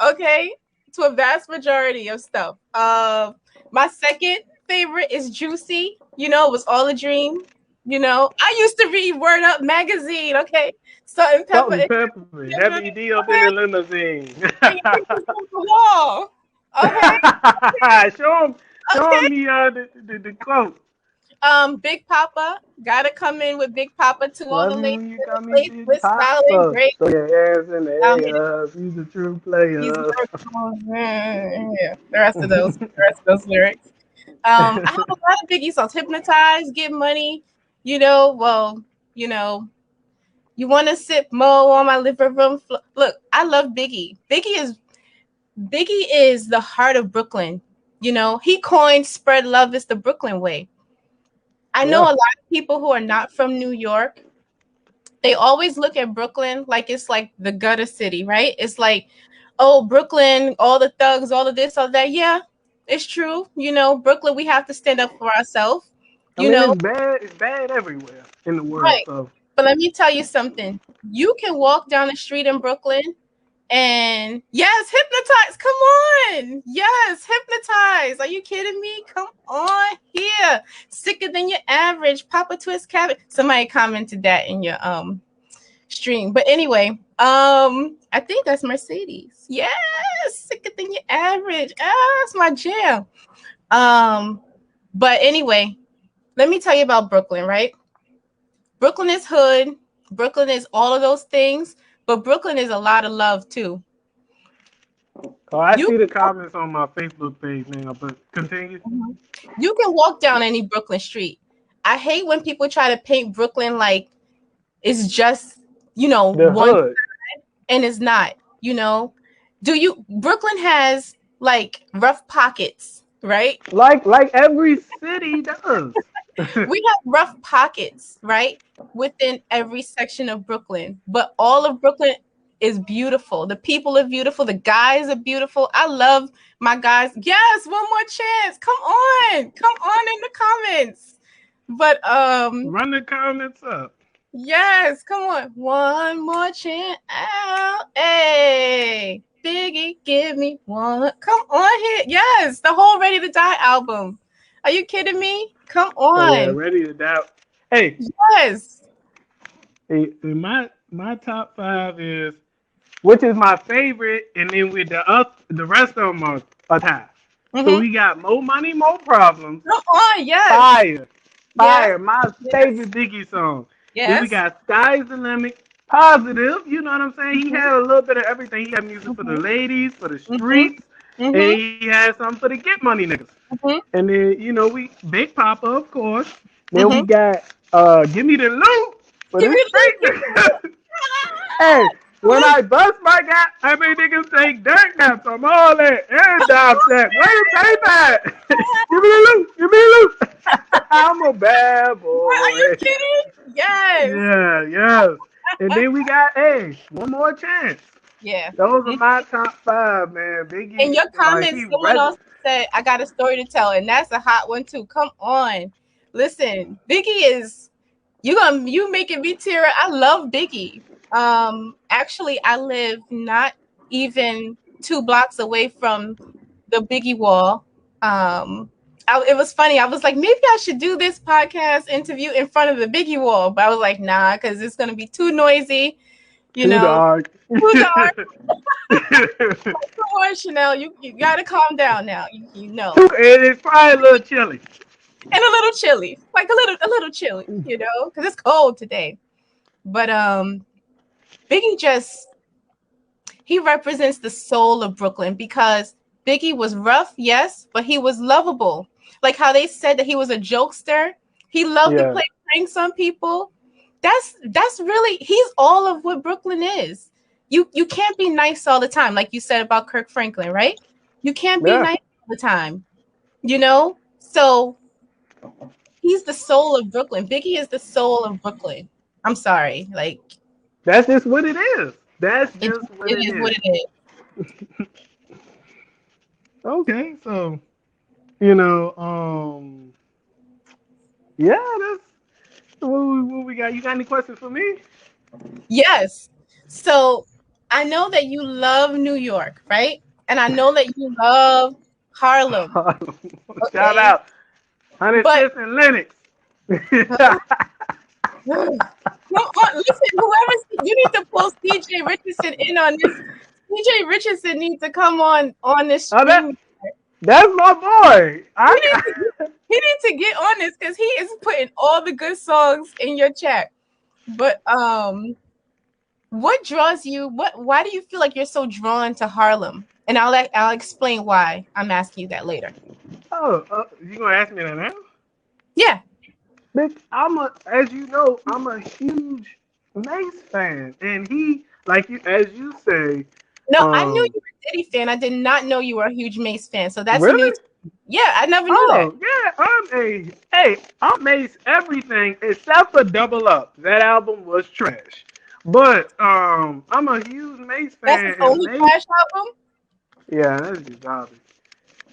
okay, to a vast majority of stuff. My second favorite is Juicy. It was all a dream. I used to read Word Up magazine. Okay, Salt and Salt Pepper. and pepper. Heavy D up in the limousine. And your pictures on the wall. Okay, show okay. him the quote. Big Papa gotta come in with Big Papa to all Love the you ladies when you in the call me place Big with style and Papa. grace. Throw your ass in the Um, yeah, air. He's a true these player. lyrics, yeah, the rest of those lyrics. I have a lot of Biggie songs. Hypnotize, Get Money. Well, you know, you want to sip Mo on my living room. Look, I love Biggie. Biggie is the heart of Brooklyn. He coined "Spread Love is the Brooklyn way." I know Yeah. a lot of people who are not from New York. They always look at Brooklyn like it's like the gutter city, right? It's like, oh, Brooklyn, all the thugs, all of this, all that. Yeah, it's true. Brooklyn, we have to stand up for ourselves. I You mean, know, it's bad. It's bad everywhere in the world. right? So But let me tell you something. You can walk down the street in Brooklyn and yes, hypnotize. Come on. Yes, hypnotize. Are you kidding me? Come on here. Sicker than your average. Papa Twist Cabbage. Somebody commented that in your stream. But anyway, I think that's Mercedes. Yes, sicker than your average. That's my jam. But anyway, let me tell you about Brooklyn, right? Brooklyn is hood. Brooklyn is all of those things, but Brooklyn is a lot of love too. I You see the comments on my Facebook page now, but continue. you can walk down any Brooklyn street. I hate when people try to paint Brooklyn like it's just, The one hood, and it's not, Brooklyn has like rough pockets, right? like every city does. We have rough pockets, right? Within every section of Brooklyn, but all of Brooklyn is beautiful. The people are beautiful. The guys are beautiful. I love my guys. Yes, one more chance. Come on in the comments. But Run the comments up. yes, come on. One more chance. Ow. Hey, Biggie, give me one. Come on here. Yes, the whole Ready to Die album. Are you kidding me? Come Oh yeah, on. ready to doubt. Hey, Yes. my top five is which is my favorite, and then with the rest of them are tied. So Mm-hmm. we got More Money, More Problems, Come on. Yes. Fire, Yes. Fire, my Yes. favorite Biggie song. Then we Yes. got Sky's the Limit, Positive. You know what I'm saying? He Mm-hmm. had a little bit of everything. He had music for the Mm-hmm. ladies, for the Mm-hmm. streets. Mhm. and he had some for the get money niggas. Mhm. And then, we Big Papa, of course. Then we Mhm. got Give Me the Loot for Give the me street the niggas. Hey, when I bust my gap, I mean niggas take dirt naps. I'm all that and dog that. Where the paper at? Give me the loot. Give me the loot. I'm a bad What, are you boy. kidding? Yes. Yeah, yes. And then we got One More Chance. Yeah. Those are Mhm. my top five, man. In Biggie, your like comments, he someone res. else said, I got a story to tell, and that's a hot one too. Come on. Listen, Biggie is you making me tear up. I love Biggie. Actually I live not even 2 blocks away from the Biggie wall. It was funny. I was like, maybe I should do this podcast interview in front of the Biggie wall, but I was like, nah, because it's gonna be too noisy, you Too know, dark. too dark. Come on, Chanel, you gotta calm down now. You know, And it's probably a little chilly. and a little chilly, like a little chilly, because it's cold today. But Biggie just he represents the soul of Brooklyn because Biggie was rough, yes, but he was lovable. Like how they said that he was a jokester. He loved to Yeah, play pranks on people. That's really he's all of what Brooklyn is. You can't be nice all the time, like you said about Kirk Franklin, right? You can't be yeah. nice all the time, you know? So he's the soul of Brooklyn. Biggie is the soul of Brooklyn. I'm sorry. Like That's just what it is. That's it, just what it it is what is. it is. Okay, so you know, yeah, that's what we got. You got any questions for me? Yes. So I know that you love New York, right? And I know that you love Harlem. Shout Okay. out, Honey But Sis and Lennox. come on, listen, you need to pull CJ Richardson in on this. CJ Richardson needs to come on this Oh, stream. that's my boy. He needs to get on this because he is putting all the good songs in your chat. But what draws you? Why do you feel like you're so drawn to Harlem? And I'll explain why. I'm asking you that later. You gonna ask me that now? Yeah. Bitch, as you know, I'm a huge Mace fan, and he, as you say, No, I knew um, you were a Diddy fan. I did not know you were a huge Mace fan. So that's new. really? Yeah, I never knew that. Oh, yeah, I'm Mace everything except for Double Up. That album was trash. But I'm a huge Mace That's his fan, and only Mace, Flash album. yeah, that's just garbage.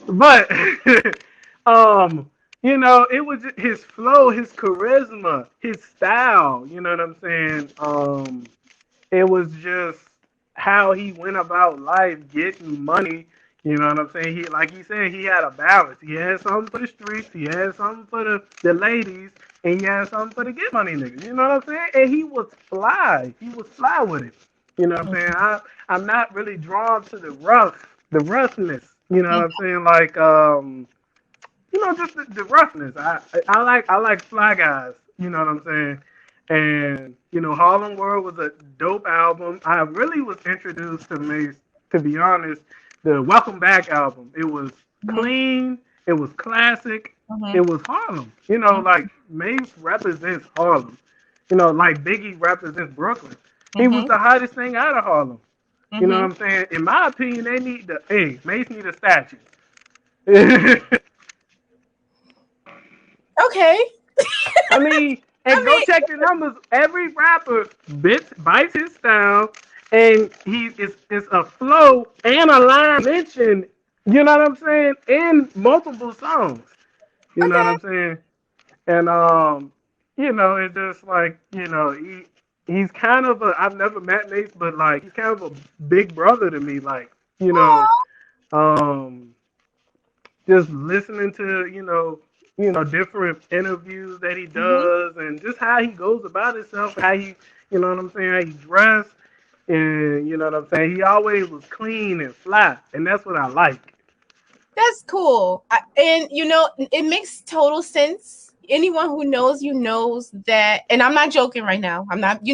But um, it was his flow, his charisma, his style. You know what I'm saying? It was just how he went about life, getting money. You know what I'm saying? Like he said, he had a balance. He had something for the streets, he had something for the ladies, and he had something for the get money niggas. You know what I'm saying? And he was fly. He was fly with it. You know what I'm saying? I'm not really drawn to the roughness. You know what I'm saying? Like just the roughness. I like fly guys. You know what I'm saying? And Harlem World was a dope album. I really was introduced to Mace, to be honest, the Welcome Back album. It was Mm-hmm, clean. It was classic. mm-hmm, It was Harlem. Like Mace represents Harlem. Like Biggie represents Brooklyn. He was mm-hmm, the hottest thing out of Harlem. You know mm-hmm. what I'm saying? In my opinion, Mace need a statue. Okay. I mean, I and go mean, check the numbers. Every rapper bites his style, and it's a flow and a line mentioned. You know what I'm saying? In multiple songs. You know what okay. I'm saying? And it's just like he's kind of a. I've never met Mace, but like he's kind of a big brother to me. Like Aw. um, just listening to different interviews that he Mm-hmm. does and just how he goes about himself, how he what I'm saying, how he dressed, and what I'm saying, he always was clean and fly, and that's what I like. That's cool. And it makes total sense. Anyone who knows you knows that, and I'm not joking right now. I'm not, I'm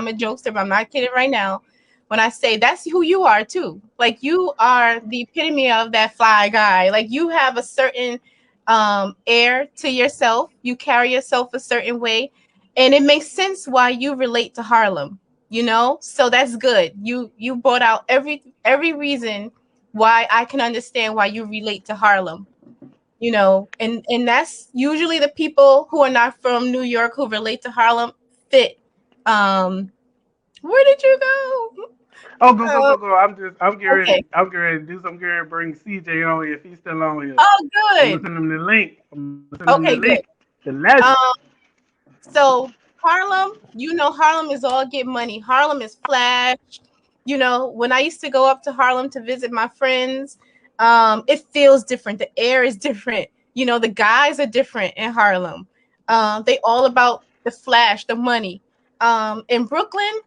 a jokester, but I'm not kidding right now. when I say that's who you are too. Like you are the epitome of that fly guy. Like you have a certain air to yourself. You carry yourself a certain way, and it makes sense why you relate to Harlem. You know, so that's good. You brought out every reason why I can understand why you relate to Harlem. You know, and that's usually the people who are not from New York who relate to Harlem fit. Where did you go? Oh, go, go, Oh, go, go. okay. I'm getting ready to do some. I'm getting ready to bring CJ on here if he's still on here. Oh, I'm gonna good. send him the link. I'm gonna send him the Okay, link. good. The legend. Um, so Harlem, you know, Harlem is all get money. Harlem is flash. You know, when I used to go up to Harlem to visit my friends, it feels different. The air is different. You know, the guys are different in Harlem. They all about the flash, the money. In Brooklyn,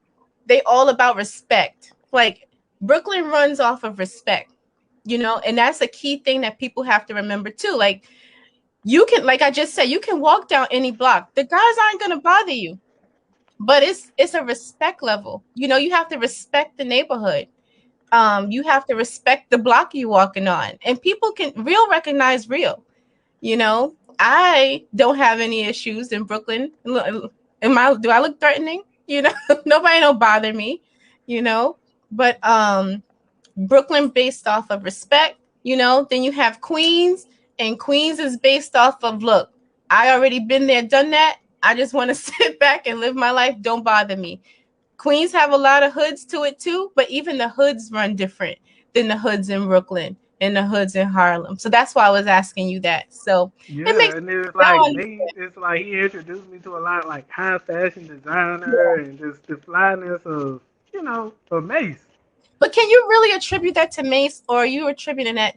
they all about respect. Like Brooklyn runs off of respect, you know, and that's a key thing that people have to remember too. Like you can, like I just said, you can walk down any block. The guys aren't gonna bother you, but it's a respect level. You know, you have to respect the neighborhood. You have to respect the block you're walking on, and people can real recognize real. You know, I don't have any issues in Brooklyn. Am I? Do I look threatening? You know, nobody don't bother me. You know, but Brooklyn based off of respect. You know, then you have Queens, and Queens is based off of look. I already been there, done that. I just want to sit back and live my life. Don't bother me. Queens have a lot of hoods to it too, but even the hoods run different than the hoods in Brooklyn and the hoods in Harlem. So that's why I was asking you that. So it Yeah, makes and it's y'all like me. understand. It's like he introduced me to a lot of like high fashion designer Yeah. and just the flyness of of Mace. But can you really attribute that to Mace, or are you attributing that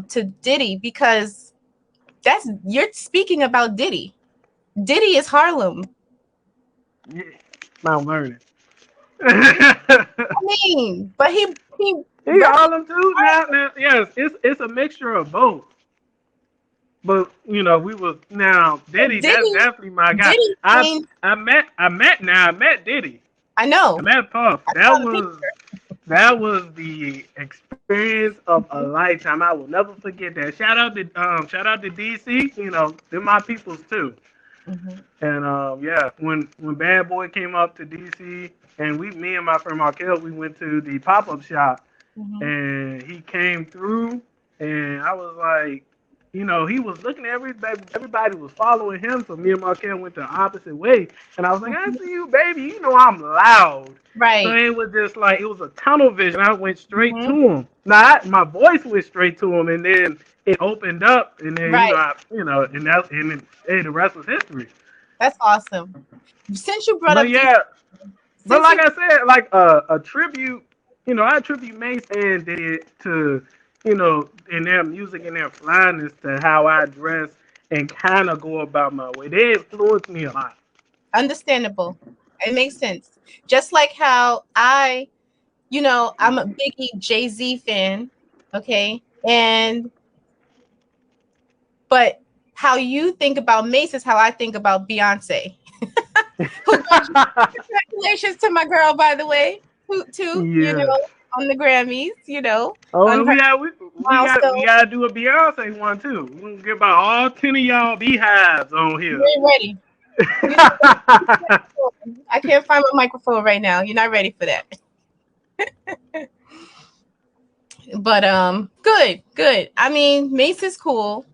to Diddy? Because that's you're speaking about Diddy. Diddy is Harlem. Yeah, Mount Vernon. I mean, but he He represents Harlem too. Now, yes, it's a mixture of both. But we was now Diddy. That's Diddy. definitely my guy. Diddy changed. I met Diddy. I I know. met Puff. I That saw the was picture. that was the experience of a lifetime. I will never forget that. Shout out to DC. They're my peoples too. Mhm. And yeah, when Bad Boy came up to DC, and me and my friend Markel, we went to the pop up shop, Mhm. and he came through, and I was like, he was looking at everybody. Everybody was following him, so me and Markel went the opposite way, and I was like, I Mhm. see you, baby. I'm loud. So Right. it was just like it was a tunnel vision. I went straight to Mhm. him. Now my voice went straight to him, and then it opened up, and then Right. hey, the rest was history. That's awesome. Since you brought But up DC, yeah, but since like you I said, like a tribute, I attribute Mace and did to, in their music and their flyness to how I dress and kind of go about my way. They influenced me a lot. understandable, it makes sense. Just like how I'm a Biggie Jay-Z fan, okay, and but how you think about Mace is how I think about Beyonce. Who congratulations to my girl, by the way, who too, Yeah. on the Grammys, Oh, on and her we milestone. gotta do a Beyonce one too. We gonna get about all 10 of y'all beehives on You here. ain't ready. You're not ready. I can't find my microphone right now. You're not ready for that. But good, good. I mean, Mace is cool,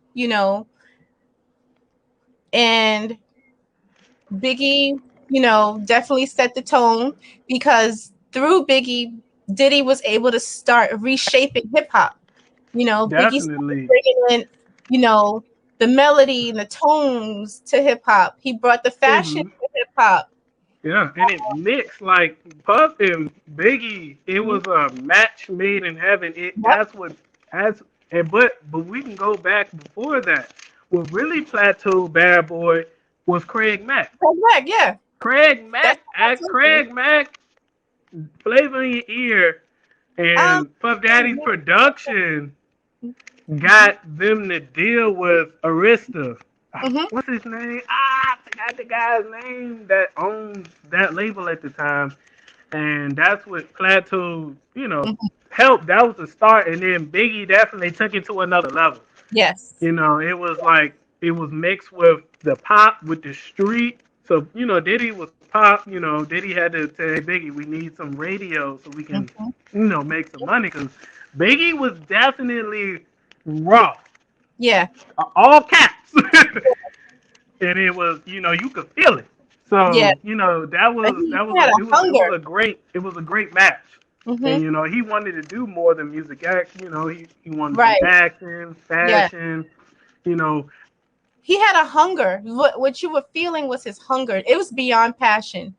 and Biggie, definitely set the tone because through Biggie, Diddy was able to start reshaping hip hop. Biggie started Definitely. bringing in, you know, the melody and the tones to hip hop. He brought the fashion It to hip hop. Yeah, and it mixed like Puff and Biggie. It Mhm. was a match made in heaven. Yep. That's and but we can go back before that. What really plateaued Bad Boy was Craig Mack. Correct. Yeah. That's what I told you. Craig Mack, Flavor in Your Ear, Um. and Puff Daddy's production Mhm. got them to deal with Arista. Mhm. What's his name? I forgot the guy's name that owned that label at the time. and that's what Plateau, Mhm. helped. That was the start, and then Biggie definitely took it to another level. Yes. It was like it was mixed with the pop with the street. So Diddy was pop. Diddy had to say, hey, Biggie, we need some radio so we can Mhm. make some money because Biggie was definitely raw, Yeah. all caps, and it was you could feel it. Yeah. So He had a hunger. it was a great match. And Hmm. he wanted to do more than music act. He wanted to do Right. action, Yeah. fashion. You know, He had a hunger. What you were feeling was his hunger. It was beyond passion.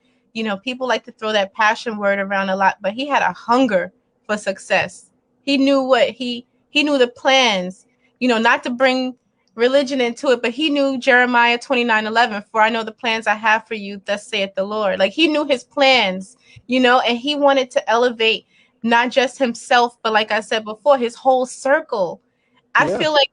People like to throw that passion word around a lot, but he had a hunger for success. He knew he knew the plans, not to bring religion into it, but he knew Jeremiah 29:11, for I know the plans I have for you, thus saith the Lord. Like he knew his plans, and he wanted to elevate not just himself, but like I said before, his whole circle. I yeah. feel like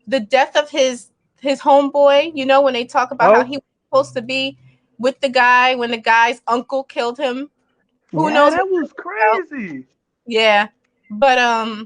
the death of his homeboy, when they talk about how Oh, he was supposed to be with the guy when the guy's uncle killed him. Who yeah, knows what that was that's about? crazy. Yeah. But I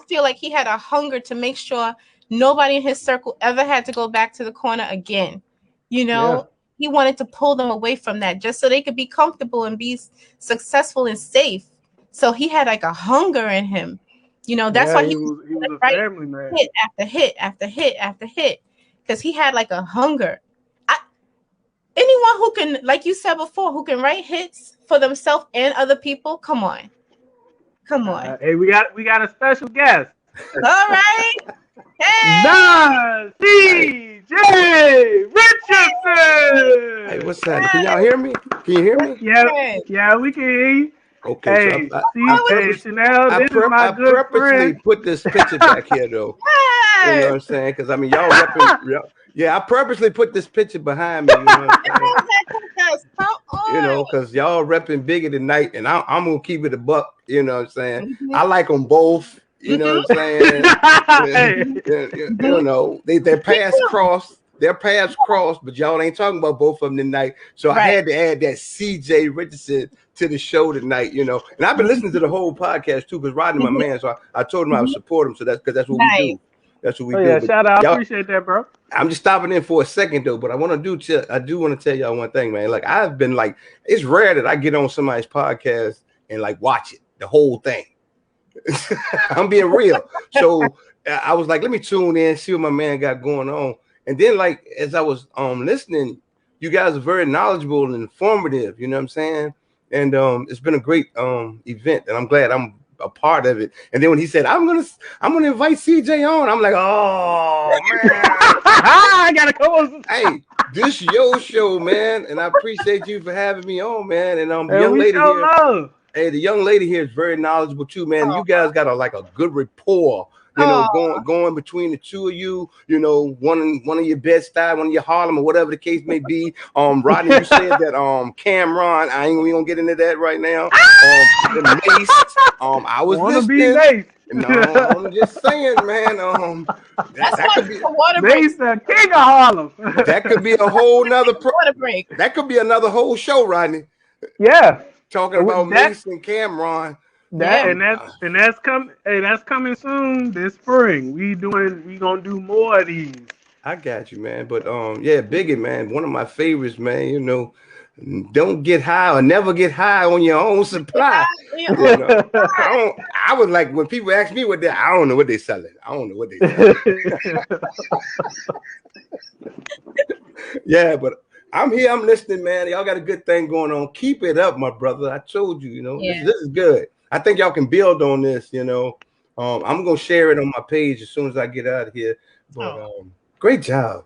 feel like he had a hunger to make sure nobody in his circle ever had to go back to the corner again. You Yeah, know, he wanted to pull them away from that just so they could be comfortable and be successful and safe. So he had like a hunger in him. That's yeah, why he was he was a right family man. hit after hit after hit after hit because he had like a hunger. I, Anyone who can, like you said before, who can write hits for themselves and other people, come on, come on. Hey, we got a special guest, All right, hey, the CJ Hey, Richardson. what's happening? Can y'all hear me? Can you hear me? Yeah, hey. yeah, we can hear you. Okay, so Hey, see, hey, Chanel, this is my I good purposely friend. put this picture back here though. You know what Hey, I'm saying? Because I mean, y'all repping. Yeah, I purposely put this picture behind me. You know what I'm saying? come on. Because y'all repping bigger tonight, and I'm gonna keep it a buck. You know what I'm saying? Mm-hmm, I like them both. You know what I'm mm-hmm, saying? Hey, mm-hmm. Their Me paths too. crossed. Their paths crossed, but y'all ain't talking about both of them tonight. So I Right. had to add that CJ Richardson to the show tonight, And I've been listening to the whole podcast too, because Rodney, my Mm-hmm, man, so I told him I would mm-hmm. support him. So that's because that's what we Nice. do. That's what we oh do. yeah, But shout out, I y'all, appreciate that, bro. I'm just stopping in for a second though. But I do want to tell y'all one thing, man. Like I've been like, it's rare that I get on somebody's podcast and like watch it, the whole thing. I'm being real. So I was like, let me tune in, see what my man got going on. And then like as I was listening, you guys are very knowledgeable and informative, you know what I'm saying? And it's been a great event, and I'm glad I'm a part of it. And then when he said, I'm gonna invite CJ on, I'm like, oh man. I gotta come on. Hey, this your show, man. And I appreciate you for having me on, man. And the And young we lady show here. love. Hey, the young lady here is very knowledgeable too, man. Oh, You guys got a good rapport, oh, going between the two of you. One of your Bed-Stuy, one of your Harlem, or whatever the case may be. Rodney, you said that Cameron. We gonna get into that right now. The Mace. I was Wanna be listening. Mace. No, I'm just saying, man. that's That why could it's be a water break. Mace, the king of Harlem. that could be a whole nother Water break. that could be another whole show, Rodney. Yeah, Talking about that Mace and Cameron. Yeah. that's coming soon this spring. We gonna do more of these. I got you, man. But yeah, Biggie, man, one of my favorites, man. Don't get high or never get high on your own supply. You know, I was like when people ask me I don't know what they selling. I don't know what they selling. Yeah, but I'm here. I'm listening, man. Y'all got a good thing going on. Keep it up, my brother. I told you, this Yeah. this is good. I think y'all can build on this. I'm gonna share it on my page as soon as I get out of here. But Oh. great job.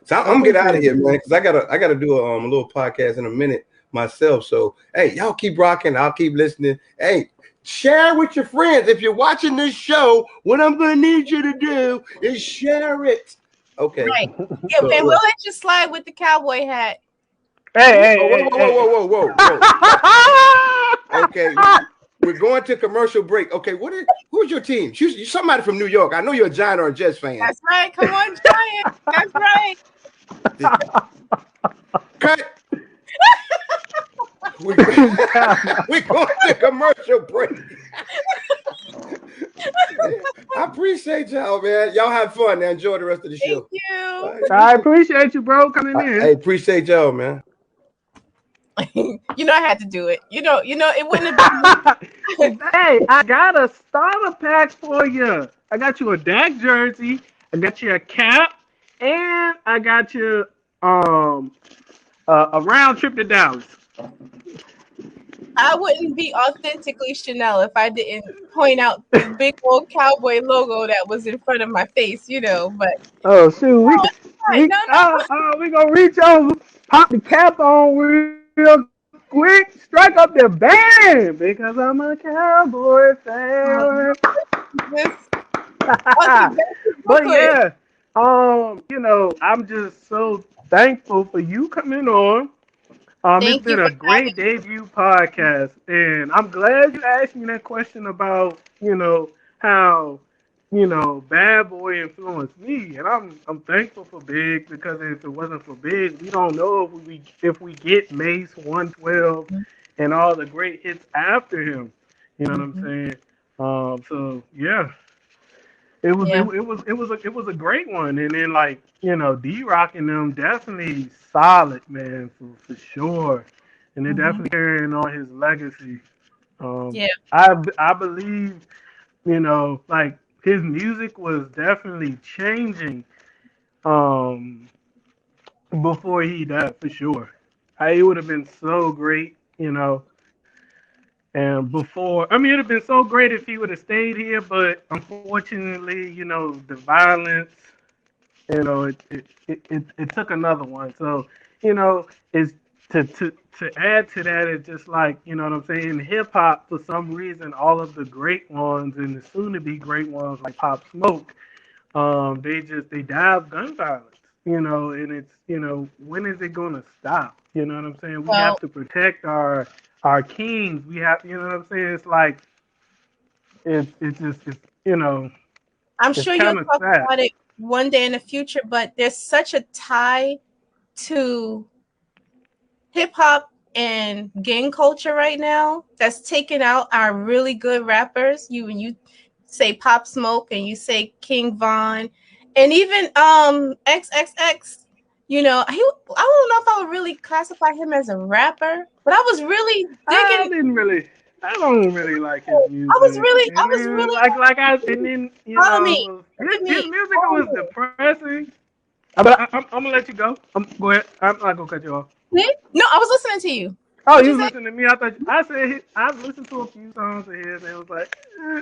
So I'm I gonna get out of appreciate here, you. man, because I gotta do a little podcast in a minute myself. So hey, y'all keep rocking. I'll keep listening. Hey. Share with your friends. If you're watching this show, what I'm gonna need you to do is share it. Okay. Right. Yeah, So and we'll look. let you slide with the cowboy hat. Hey, Oh, hey, hey, hey. whoa. Okay, we're going to commercial break. Okay, who's your team? You're somebody from New York. I know you're a Giant or a Jets fan. That's right. Come on, Giant. That's right. Cut. we going to commercial break. I appreciate y'all, man. Y'all have fun now. Enjoy the rest of the show. Thank you. Right. I appreciate you, bro, coming in. Hey, appreciate y'all, man. You know I had to do it. You know, it wouldn't have been. Hey, I got a starter pack for you. I got you a Dak jersey. I got you a cap, and I got you a round trip to Dallas. I wouldn't be authentically Chanel if I didn't point out the big old cowboy logo that was in front of my face, you know. But Oh shoot, no, we gonna reach over, pop the cap on real quick, strike up the band because I'm a cowboy fan. this awesome. But yeah, I'm just so thankful for you coming on. It's Thank you been for a great debut podcast, and I'm glad you asked me that question about, how, Bad Boy influenced me, and I'm thankful for Big because if it wasn't for Big, we don't know if we get Mace 112 and all the great hits after him. You know what I'm saying? So yeah. Yeah. It was a great one, and then D-Rock and them definitely solid, man, for sure, and they're definitely carrying on his legacy. Yeah. I believe like his music was definitely changing um before he died for sure. It would have been so great, and before, I mean, it'd have been so great if he would have stayed here, but unfortunately, the violence, it took another one. So, it's to add to that, it's just like, what I'm saying, hip hop, for some reason, all of the great ones and the soon to be great ones like Pop Smoke, they die of gun violence, and it's, when is it gonna stop? You know what I'm saying? We Well, have to protect our kings. We have, you know what I'm saying? It's like it's just I'm it's sure you'll kind of talk sad. about it one day in the future, but there's such a tie to hip hop and gang culture right now that's taken out our really good rappers. You say Pop Smoke and you say King Von and even XXX. I don't know if I would really classify him as a rapper, but I was really I digging. didn't really. I don't really like his music, and I was then really and then follow me, look at his me, music follow was me. depressing. But I'm gonna let you go. Go ahead. I'm not gonna cut you off. No, I was listening to you. Oh, What'd you you was say? listening to me? I thought I said I've listened to a few songs of his, and it was like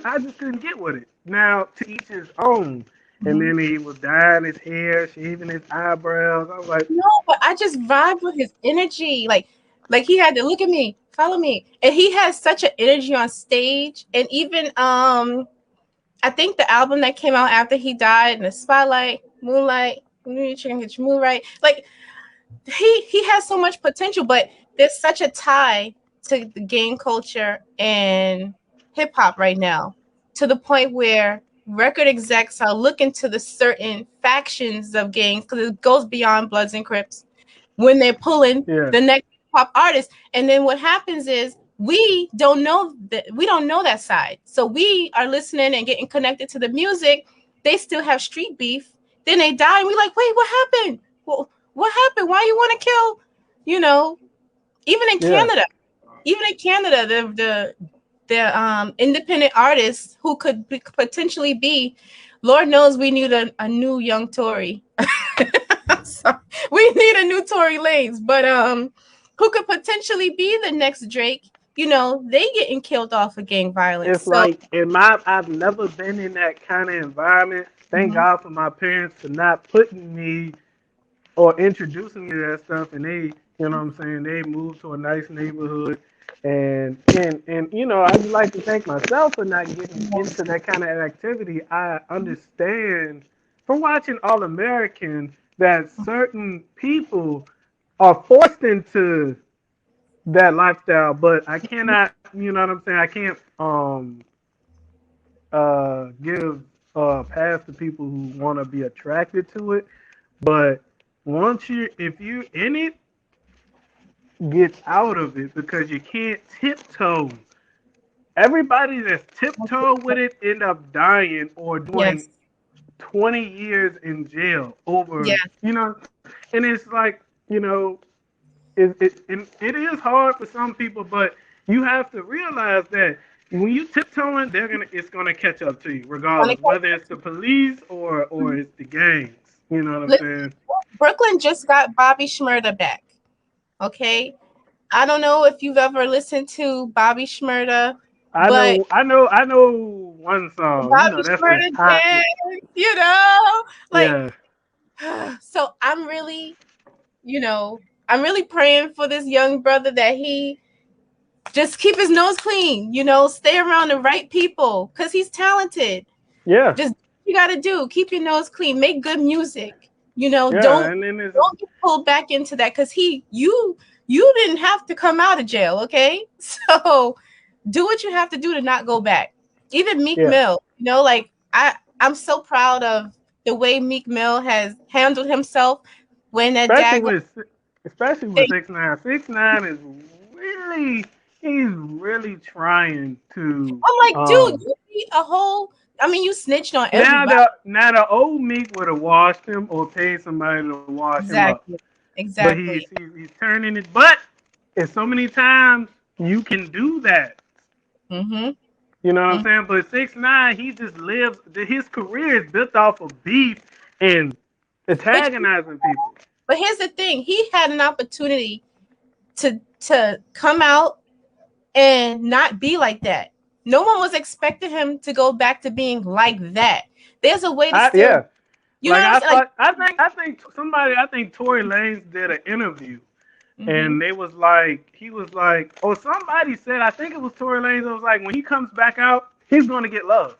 I just couldn't get with it. Now to each his own. And Mhm. then he was dyeing his hair, shaving his eyebrows. I was like, No, but I just vibe with his energy. Like he had to look at me, follow me. And he has such an energy on stage. And even I think the album that came out after he died in the Spotlight, Moonlight, Moonlight, like he has so much potential, but there's such a tie to the game culture and hip hop right now, to the point where record execs are looking to the certain factions of gangs because it goes beyond Bloods and Crips when they're pulling yeah, the next pop artist. And then what happens is we don't know that side. So we are listening and getting connected to the music. They still have street beef. Then they die, and we like, wait, what happened? Well, what happened? Why you want to kill? You know, even in yeah. Canada, the independent artists who could potentially be, Lord knows we need a new young Tory. Sorry. We need a new Tory Lanez, but who could potentially be the next Drake? They getting killed off of gang violence. It's So like I've never been in that kind of environment. Thank mhm. God for my parents for not putting me or introducing me to that stuff, and they, what I'm saying, they moved to a nice neighborhood, and I'd like to thank myself for not getting into that kind of activity. I understand from watching All American that certain people are forced into that lifestyle, but I cannot, you know what I'm saying? I can't give pass to people who want to be attracted to it. But if you're in it, get out of it because you can't tiptoe. Everybody that's tiptoe with it end up dying or doing Yes. 20 years in jail Yeah. over, and it's like, it is hard for some people, but you have to realize that when you tiptoeing, it's gonna catch up to you, regardless whether it's the police or it's the gangs. You know what I'm Listen, saying? Brooklyn just got Bobby Shmurda back. Okay. I don't know if you've ever listened to Bobby Shmurda, but I know one song. Bobby That's the Shmurda hot. dance, like, Yeah, so I'm really praying for this young brother that he just keep his nose clean, stay around the right people because he's talented. yeah, Just you got to do, keep your nose clean, make good music. yeah. Don't And then it's get pulled back into that because you didn't have to come out of jail, okay? So do what you have to do to not go back. Even Meek yeah. Mill, like I'm so proud of the way Meek Mill has handled himself when that Especially daggone with especially with 6ix9ine. 6ix9ine is really he's really trying to I'm like, dude, you need a whole. I mean, you snitched on now everybody. the old Meek would have washed him or paid somebody to wash him up. Exactly. But he's Exactly. he's turning it. But it's so many times you can do that. Mm-hmm. You know what I'm Mm-hmm. saying? But 6ix9ine, he just lives. His career is built off of beef and But antagonizing people. but here's the thing: he had an opportunity to come out and not be like that. No one was expecting him to go back to being like that. There's a way to still, Yeah. you know Like what I'm I saying? Like, thought, I think Tory Lanez did an interview, mm-hmm. and he was like, or somebody said, I think it was Tory Lanez. It was like, when he comes back out, he's gonna get love.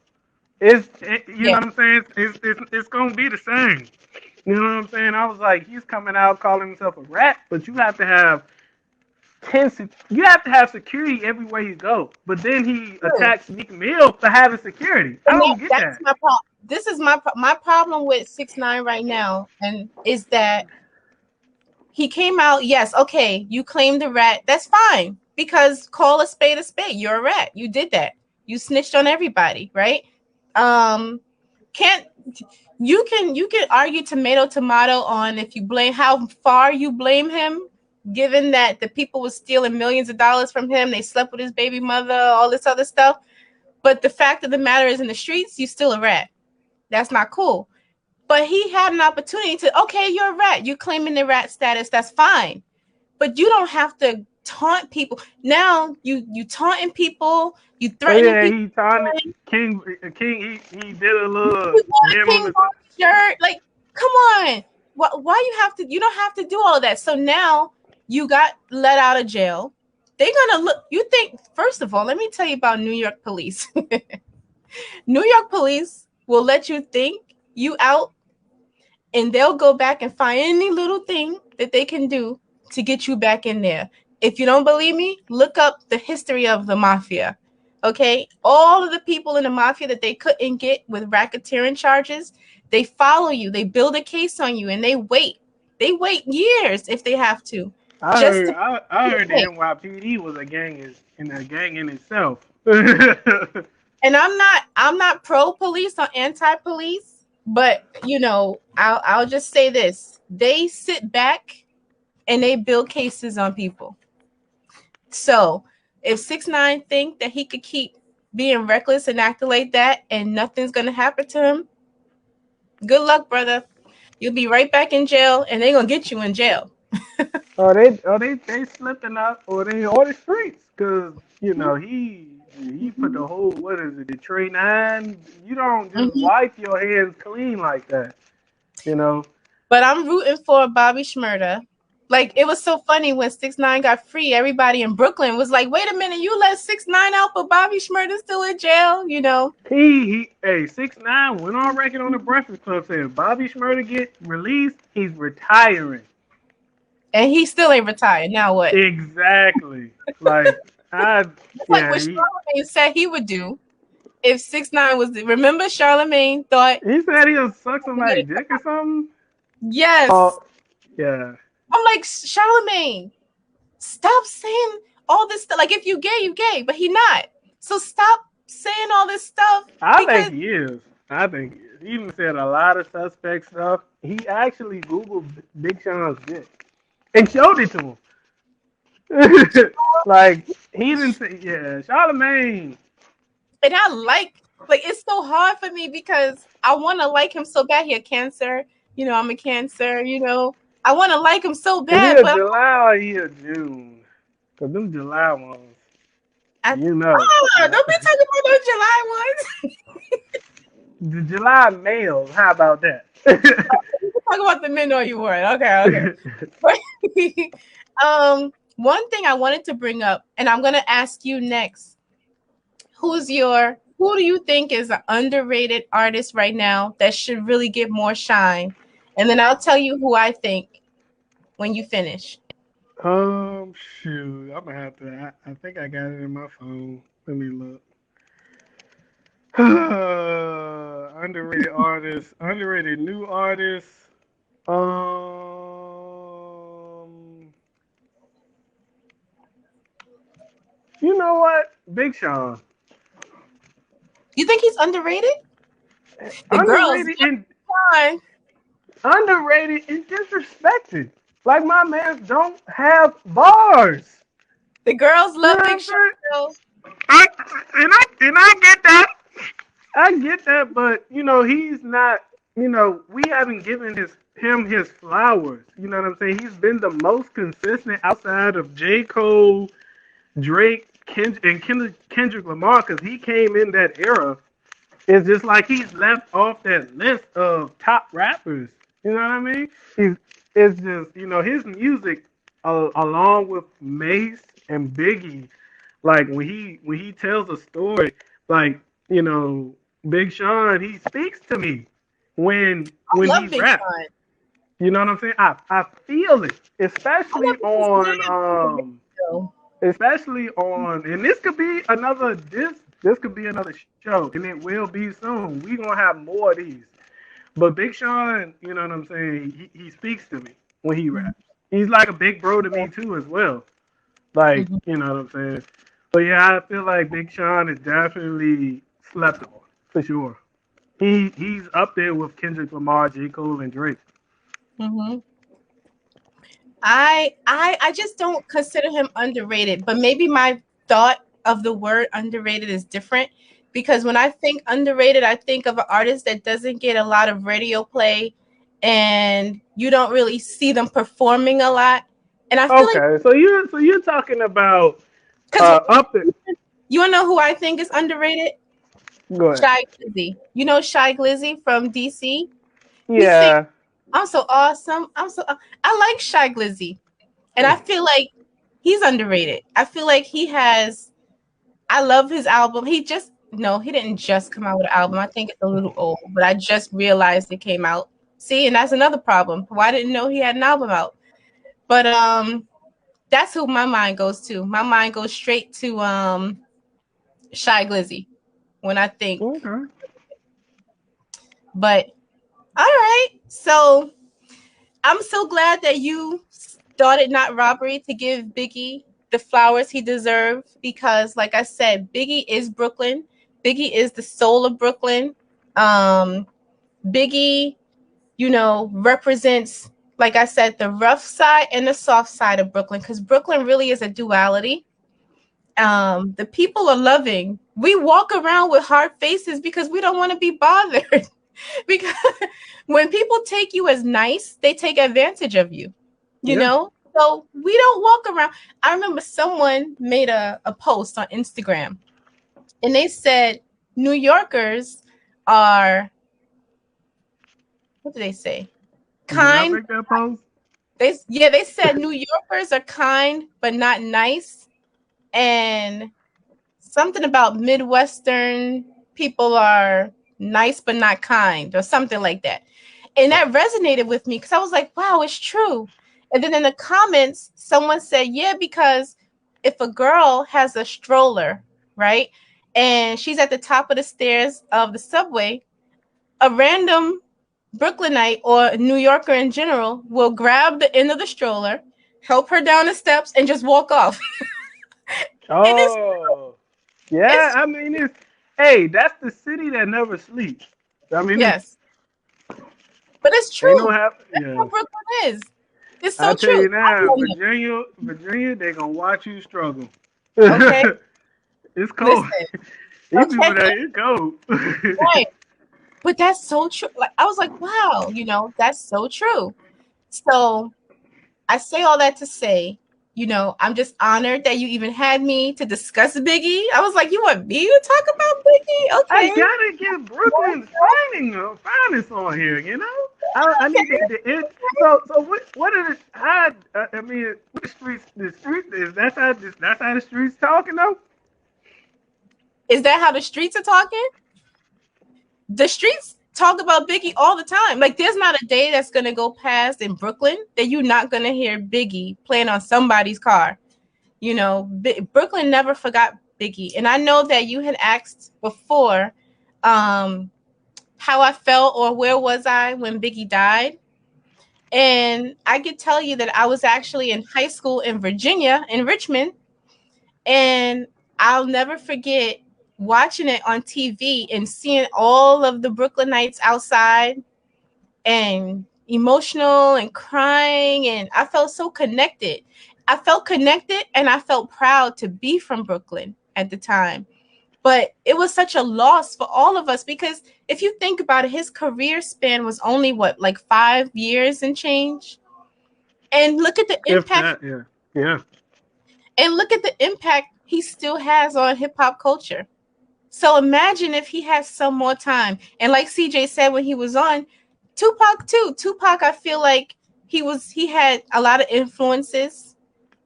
You Yeah. know what I'm saying? It's gonna be the same. You know what I'm saying? I was like, he's coming out calling himself a rat, but you have to have you have to have security everywhere you go. But then he True. attacks Meek Mill for having security. I And don't get that's that. my problem. This is my problem with 6ix9ine right now, and is that he came out. Yes, okay, you claimed a rat. That's fine because call a spade a spade. You're a rat. You did that. You snitched on everybody, right? Um, can't you can argue tomato on if you blame how far you blame him, given that the people was stealing millions of dollars from him. They slept with his baby mother, all this other stuff. But the fact of the matter is, in the streets, you still a rat. That's not cool. But he had an opportunity to, okay, you're a rat. You claiming the rat status. That's fine. But you don't have to taunt people. Now you taunting people. You Oh threatening yeah, people. he trying to King. He did a little You want a gem on King the. Von shirt? Like, come on. Why you have to? You don't have to do all of that. So now you got let out of jail. They're gonna look. You think, first of all, let me tell you about New York police. New York police will let you think you out, and they'll go back and find any little thing that they can do to get you back in there. If you don't believe me, look up the history of the mafia. Okay, all of the people in the mafia that they couldn't get with racketeering charges, they follow you, they build a case on you, and they wait. They wait years if they have to, just to I get heard the away. NYPD was a gang in itself. And I'm not pro police or anti police, but I'll just say this: they sit back and they build cases on people. So if 6ix9ine think that he could keep being reckless and acting like that and nothing's gonna happen to him, good luck, brother. You'll be right back in jail, and they're gonna get you in jail. They slipping up, or the streets, cause he put the whole, what is it, the Trey Nine. You don't just Mhm. wipe your hands clean like that, you know. But I'm rooting for Bobby Shmurda. Like, it was so funny when 6ix9ine got free. Everybody in Brooklyn was like, "Wait a minute, you let 6ix9ine out, but Bobby Shmurda's still in jail." Hey, 6ix9ine went on record on the Breakfast Club saying Bobby Shmurda get released, he's retiring. And he still ain't retired. Now what? Exactly. Like I, Like what yeah, Charlamagne said he would do if 6ix9ine was. Remember, Charlamagne thought, he said he'll suck somebody's dick or something. yes. Oh, yeah. I'm like, Charlamagne, stop saying all this stuff. Like, if you gay, you gay, but he not. So stop saying all this stuff. I think he is. I think he is. He even said a lot of suspect stuff. He actually Googled Big Sean's dick and showed it to him. Like, he didn't say, yeah, Charlamagne. And I like it's so hard for me because I want to like him so bad. He had cancer. You know, I'm a Cancer. You know, I want to like him so Is bad. he a But July or he a June? Because them July ones, you know. Don't be talking about those July ones. The July males, how about that? You can talk about the men all you want. Okay. One thing I wanted to bring up, and I'm gonna ask you next. Who do you think is an underrated artist right now that should really get more shine? And then I'll tell you who I think when you finish. Shoot, I'm gonna have to. I think I got it in my phone. Let me look. Underrated artists, underrated new artists. You know what? Big Sean. You think he's underrated? The Underrated and underrated and disrespected. Like, my man don't have bars. The girls love Big Sean. I get that. I get that, but you know, he's not. You know, we haven't given him his flowers. You know what I'm saying? He's been the most consistent outside of J. Cole, Drake, Kendrick Lamar, because he came in that era. It's just like he's left off that list of top rappers. You know what I mean? It's just, you know, his music, along with Mace and Biggie, like when he tells a story, like, you know, Big Sean, he speaks to me when he raps. You know what I'm saying? I feel it, especially on and this could be another this could be another show, and it will be soon. We're gonna have more of these. But Big Sean, you know what I'm saying? He speaks to me when he raps. He's like a big bro to me too as well. Like, you know what I'm saying? But yeah, I feel like Big Sean is definitely slept on for sure. He's up there with Kendrick Lamar, J. Cole, and Drake. I just don't consider him underrated, but maybe my thought of the word underrated is different, because when I think underrated, I think of an artist that doesn't get a lot of radio play and you don't really see them performing a lot. And I feel so you're talking about up there. You wanna know who I think is underrated? Go ahead. Shy Glizzy. You know Shy Glizzy from DC? Yeah. I'm so awesome. I like Shy Glizzy. And I feel like he's underrated. I feel like I love his album. He didn't just come out with an album. I think it's a little old, but I just realized it came out. See, and that's another problem. Why I didn't know he had an album out? But that's who my mind goes to. My mind goes straight to Shy Glizzy when I think. Okay. But all right, so I'm so glad that you thought it not robbery to give Biggie the flowers he deserved, because, like I said, Biggie is Brooklyn. Biggie is the soul of Brooklyn. Biggie, you know, represents, like I said, the rough side and the soft side of Brooklyn, because Brooklyn really is a duality. The people are loving. We walk around with hard faces because we don't want to be bothered. Because when people take you as nice, they take advantage of you, you know? So we don't walk around. I remember someone made a post on Instagram and they said New Yorkers are, what did they say? Kind. Did I make that post? They said New Yorkers are kind but not nice, and something about Midwestern people are nice but not kind, or something like that. And that resonated with me because I was like, wow, it's true. And then in the comments, someone said, yeah, because if a girl has a stroller, right, and she's at the top of the stairs of the subway, a random Brooklynite or New Yorker in general will grab the end of the stroller, help her down the steps, and just walk off. Oh, yeah. I mean, hey, that's the city that never sleeps. I mean, Yes, but it's they know true. how. That's Yeah, how Brooklyn is. It's I so tell true. you I now, know it. Virginia, they gonna watch you struggle. Okay, It's cold. listen. These people Okay, there, it's cold. right. But that's so true. Like I was like, wow, that's so true. So I say all that to say, I'm just honored that you even had me to discuss Biggie. I was like, you want me to talk about Biggie? I Okay. gotta get Brooklyn's finest on here. I need it. So what is it? I mean, what the street is that's how the streets talking though. Is that how the streets are talking? The streets talk about Biggie all the time. Like, there's not a day that's gonna go past in Brooklyn that you're not gonna hear Biggie playing on somebody's car. Brooklyn never forgot Biggie. And I know that you had asked before how I felt or where was I when Biggie died. And I could tell you that I was actually in high school in Virginia, in Richmond. And I'll never forget watching it on TV and seeing all of the Brooklynites outside and emotional and crying. And I felt so connected. I felt connected and I felt proud to be from Brooklyn at the time. But it was such a loss for all of us because if you think about it, his career span was only like 5 years and change. And look at the If impact. that, yeah, yeah. And look at the impact he still has on hip hop culture. So imagine if he has some more time. And like CJ said when he was on, Tupac too. Tupac, I feel like he had a lot of influences,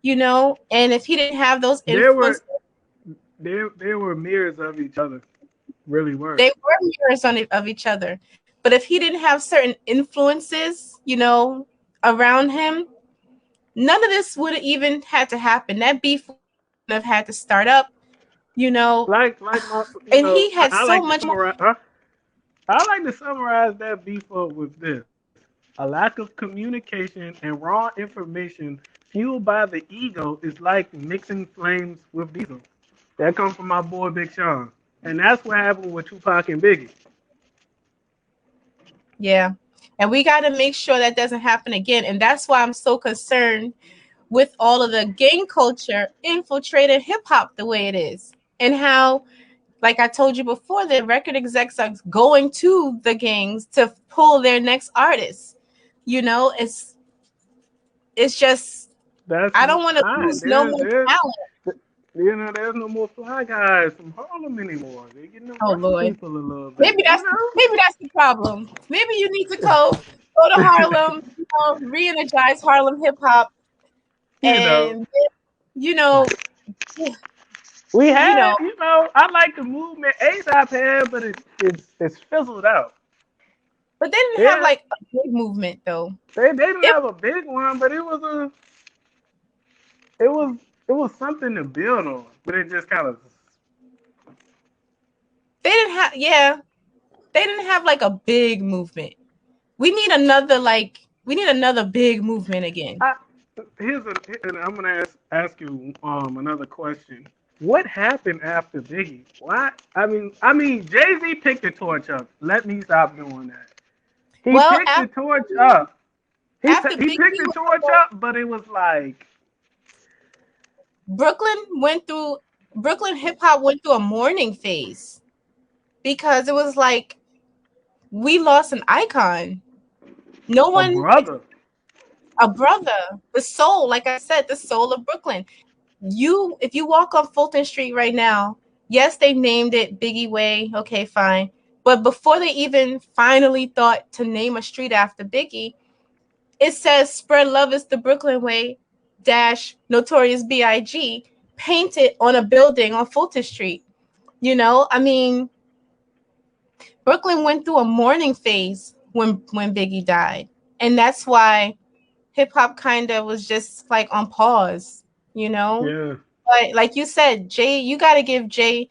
and if he didn't have those There were influences, there were mirrors of each other. Really were. they were mirrors of each other. But if he didn't have certain influences, around him, none of this would have even had to happen. That beef would have had to start up, Like my, and he had I so like to much more. summarize. I like to summarize that beef up with this: a lack of communication and raw information fueled by the ego is like mixing flames with diesel. That comes from my boy Big Sean, and that's what happened with Tupac and Biggie. Yeah. And we got to make sure that doesn't happen again. And that's why I'm so concerned with all of the gang culture infiltrating hip hop the way it is. And how, like I told you before, the record execs are going to the gangs to pull their next artists. It's just, That's I don't want to fine. lose no more talent. There's no more fly guys from Harlem anymore. They're getting to Oh rough Lord. people a little bit. Maybe that's the problem. Maybe you need to go to Harlem, re-energize Harlem hip hop, You know, and you know, we you had, know, I like the movement ASAP had, but it's fizzled out. but they didn't have Yeah, like a big movement though. they didn't It have a big one, but it was it was something to build on. But it just kind of they didn't have they didn't have like a big movement. We need another big movement again. I, and I'm gonna ask you another question. What happened after Biggie? Why? I mean, Jay Z picked the torch up. Let me stop doing that. He Well, picked the torch up. after He Biggie picked the was torch over, up, but it was like Brooklyn hip hop went through a mourning phase because it was like we lost an icon. No a one, brother. a brother, the soul, like I said, the soul of Brooklyn. If you walk on Fulton Street right now, yes, they named it Biggie Way. Okay, fine. But before they even finally thought to name a street after Biggie, it says spread love is the Brooklyn way dash Notorious B.I.G. painted on a building on Fulton Street. I mean, Brooklyn went through a mourning phase when Biggie died. And that's why hip hop kind of was just like on pause, Yeah. But like you said, Jay, you got to give Jay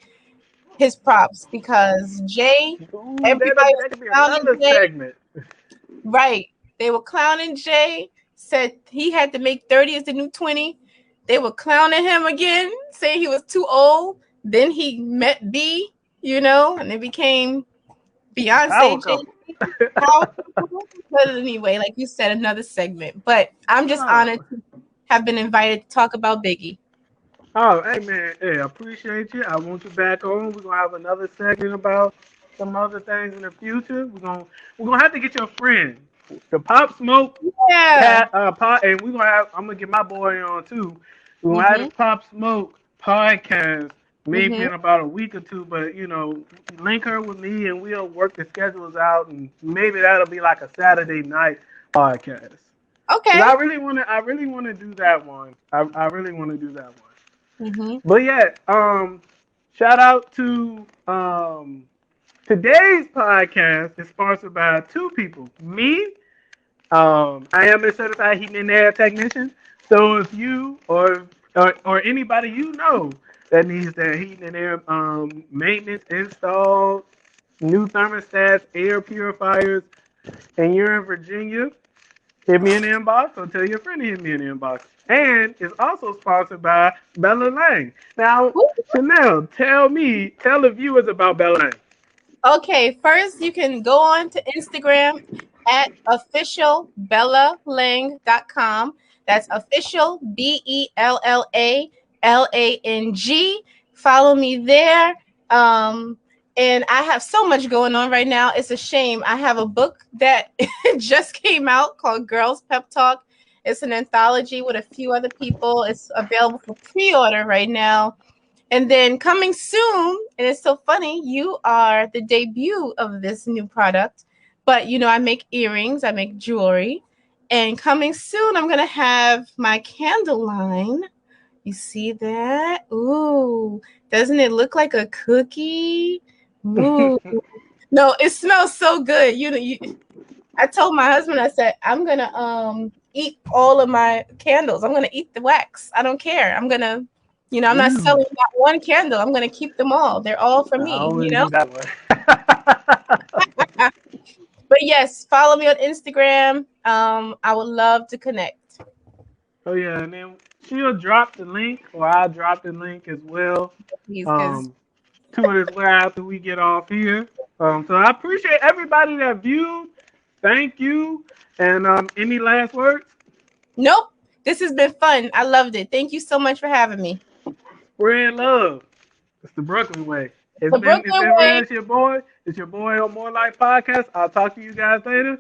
his props because Jay, Ooh, everybody was that could be clowning another Jay. segment. Right. They were clowning Jay, said he had to make 30 as the new 20. They were clowning him again, saying he was too old. Then he met B, and they became Power Beyonce, couple. Jay-Z, power couple. But anyway, like you said, another segment. But I'm just honored to have been invited to talk about Biggie. Oh, hey man, hey, I appreciate you. I want you back on. We're gonna have another segment about some other things in the future. We're gonna have to get your friend, the Pop Smoke Yeah. and we're gonna have. I'm gonna get my boy on too. We're gonna have the Mhm. Pop Smoke podcast maybe Mhm. in about a week or two. But link her with me and we'll work the schedules out, and maybe that'll be like a Saturday night podcast. Cause Okay. I really wanna do that one. I really wanna do that one. Mhm. But yeah, shout out to today's podcast is sponsored by two people. Me, I am a certified heating and air technician. So if you or anybody you know that needs their heating and air maintenance installed, new thermostats, air purifiers, and you're in Virginia, hit me in the inbox or tell your friend to hit me in the inbox. And it's also sponsored by Bella Lang. Now, Chanel, tell the viewers about Bella Lang. Okay, first you can go on to Instagram at officialbellalang.com. That's official BELLALANG. Follow me there. And I have so much going on right now. It's a shame. I have a book that just came out called Girls Pep Talk. It's an anthology with a few other people. It's available for pre-order right now. And then coming soon, and it's so funny, you are the debut of this new product. But I make earrings, I make jewelry. And coming soon, I'm gonna have my candle line. You see that? Ooh, doesn't it look like a cookie? Ooh. No, it smells so good. I told my husband, I said, I'm gonna eat all of my candles. I'm gonna eat the wax. I don't care. I'm not Ooh, selling that one candle. I'm gonna keep them all. They're all for I always me. do that one. But yes, follow me on Instagram. I would love to connect. Oh yeah, and then she'll drop the link, or I'll drop the link as well. Please, because Um, to it as well after we get off here. So I appreciate everybody that viewed. Thank you. And any last words? nope. This has been fun. I loved it. Thank you so much for having me. We're in love. It's the Brooklyn way. It's The been it's Brooklyn been real. way. It's your boy. It's your boy on MoorLife podcast. I'll talk to you guys later.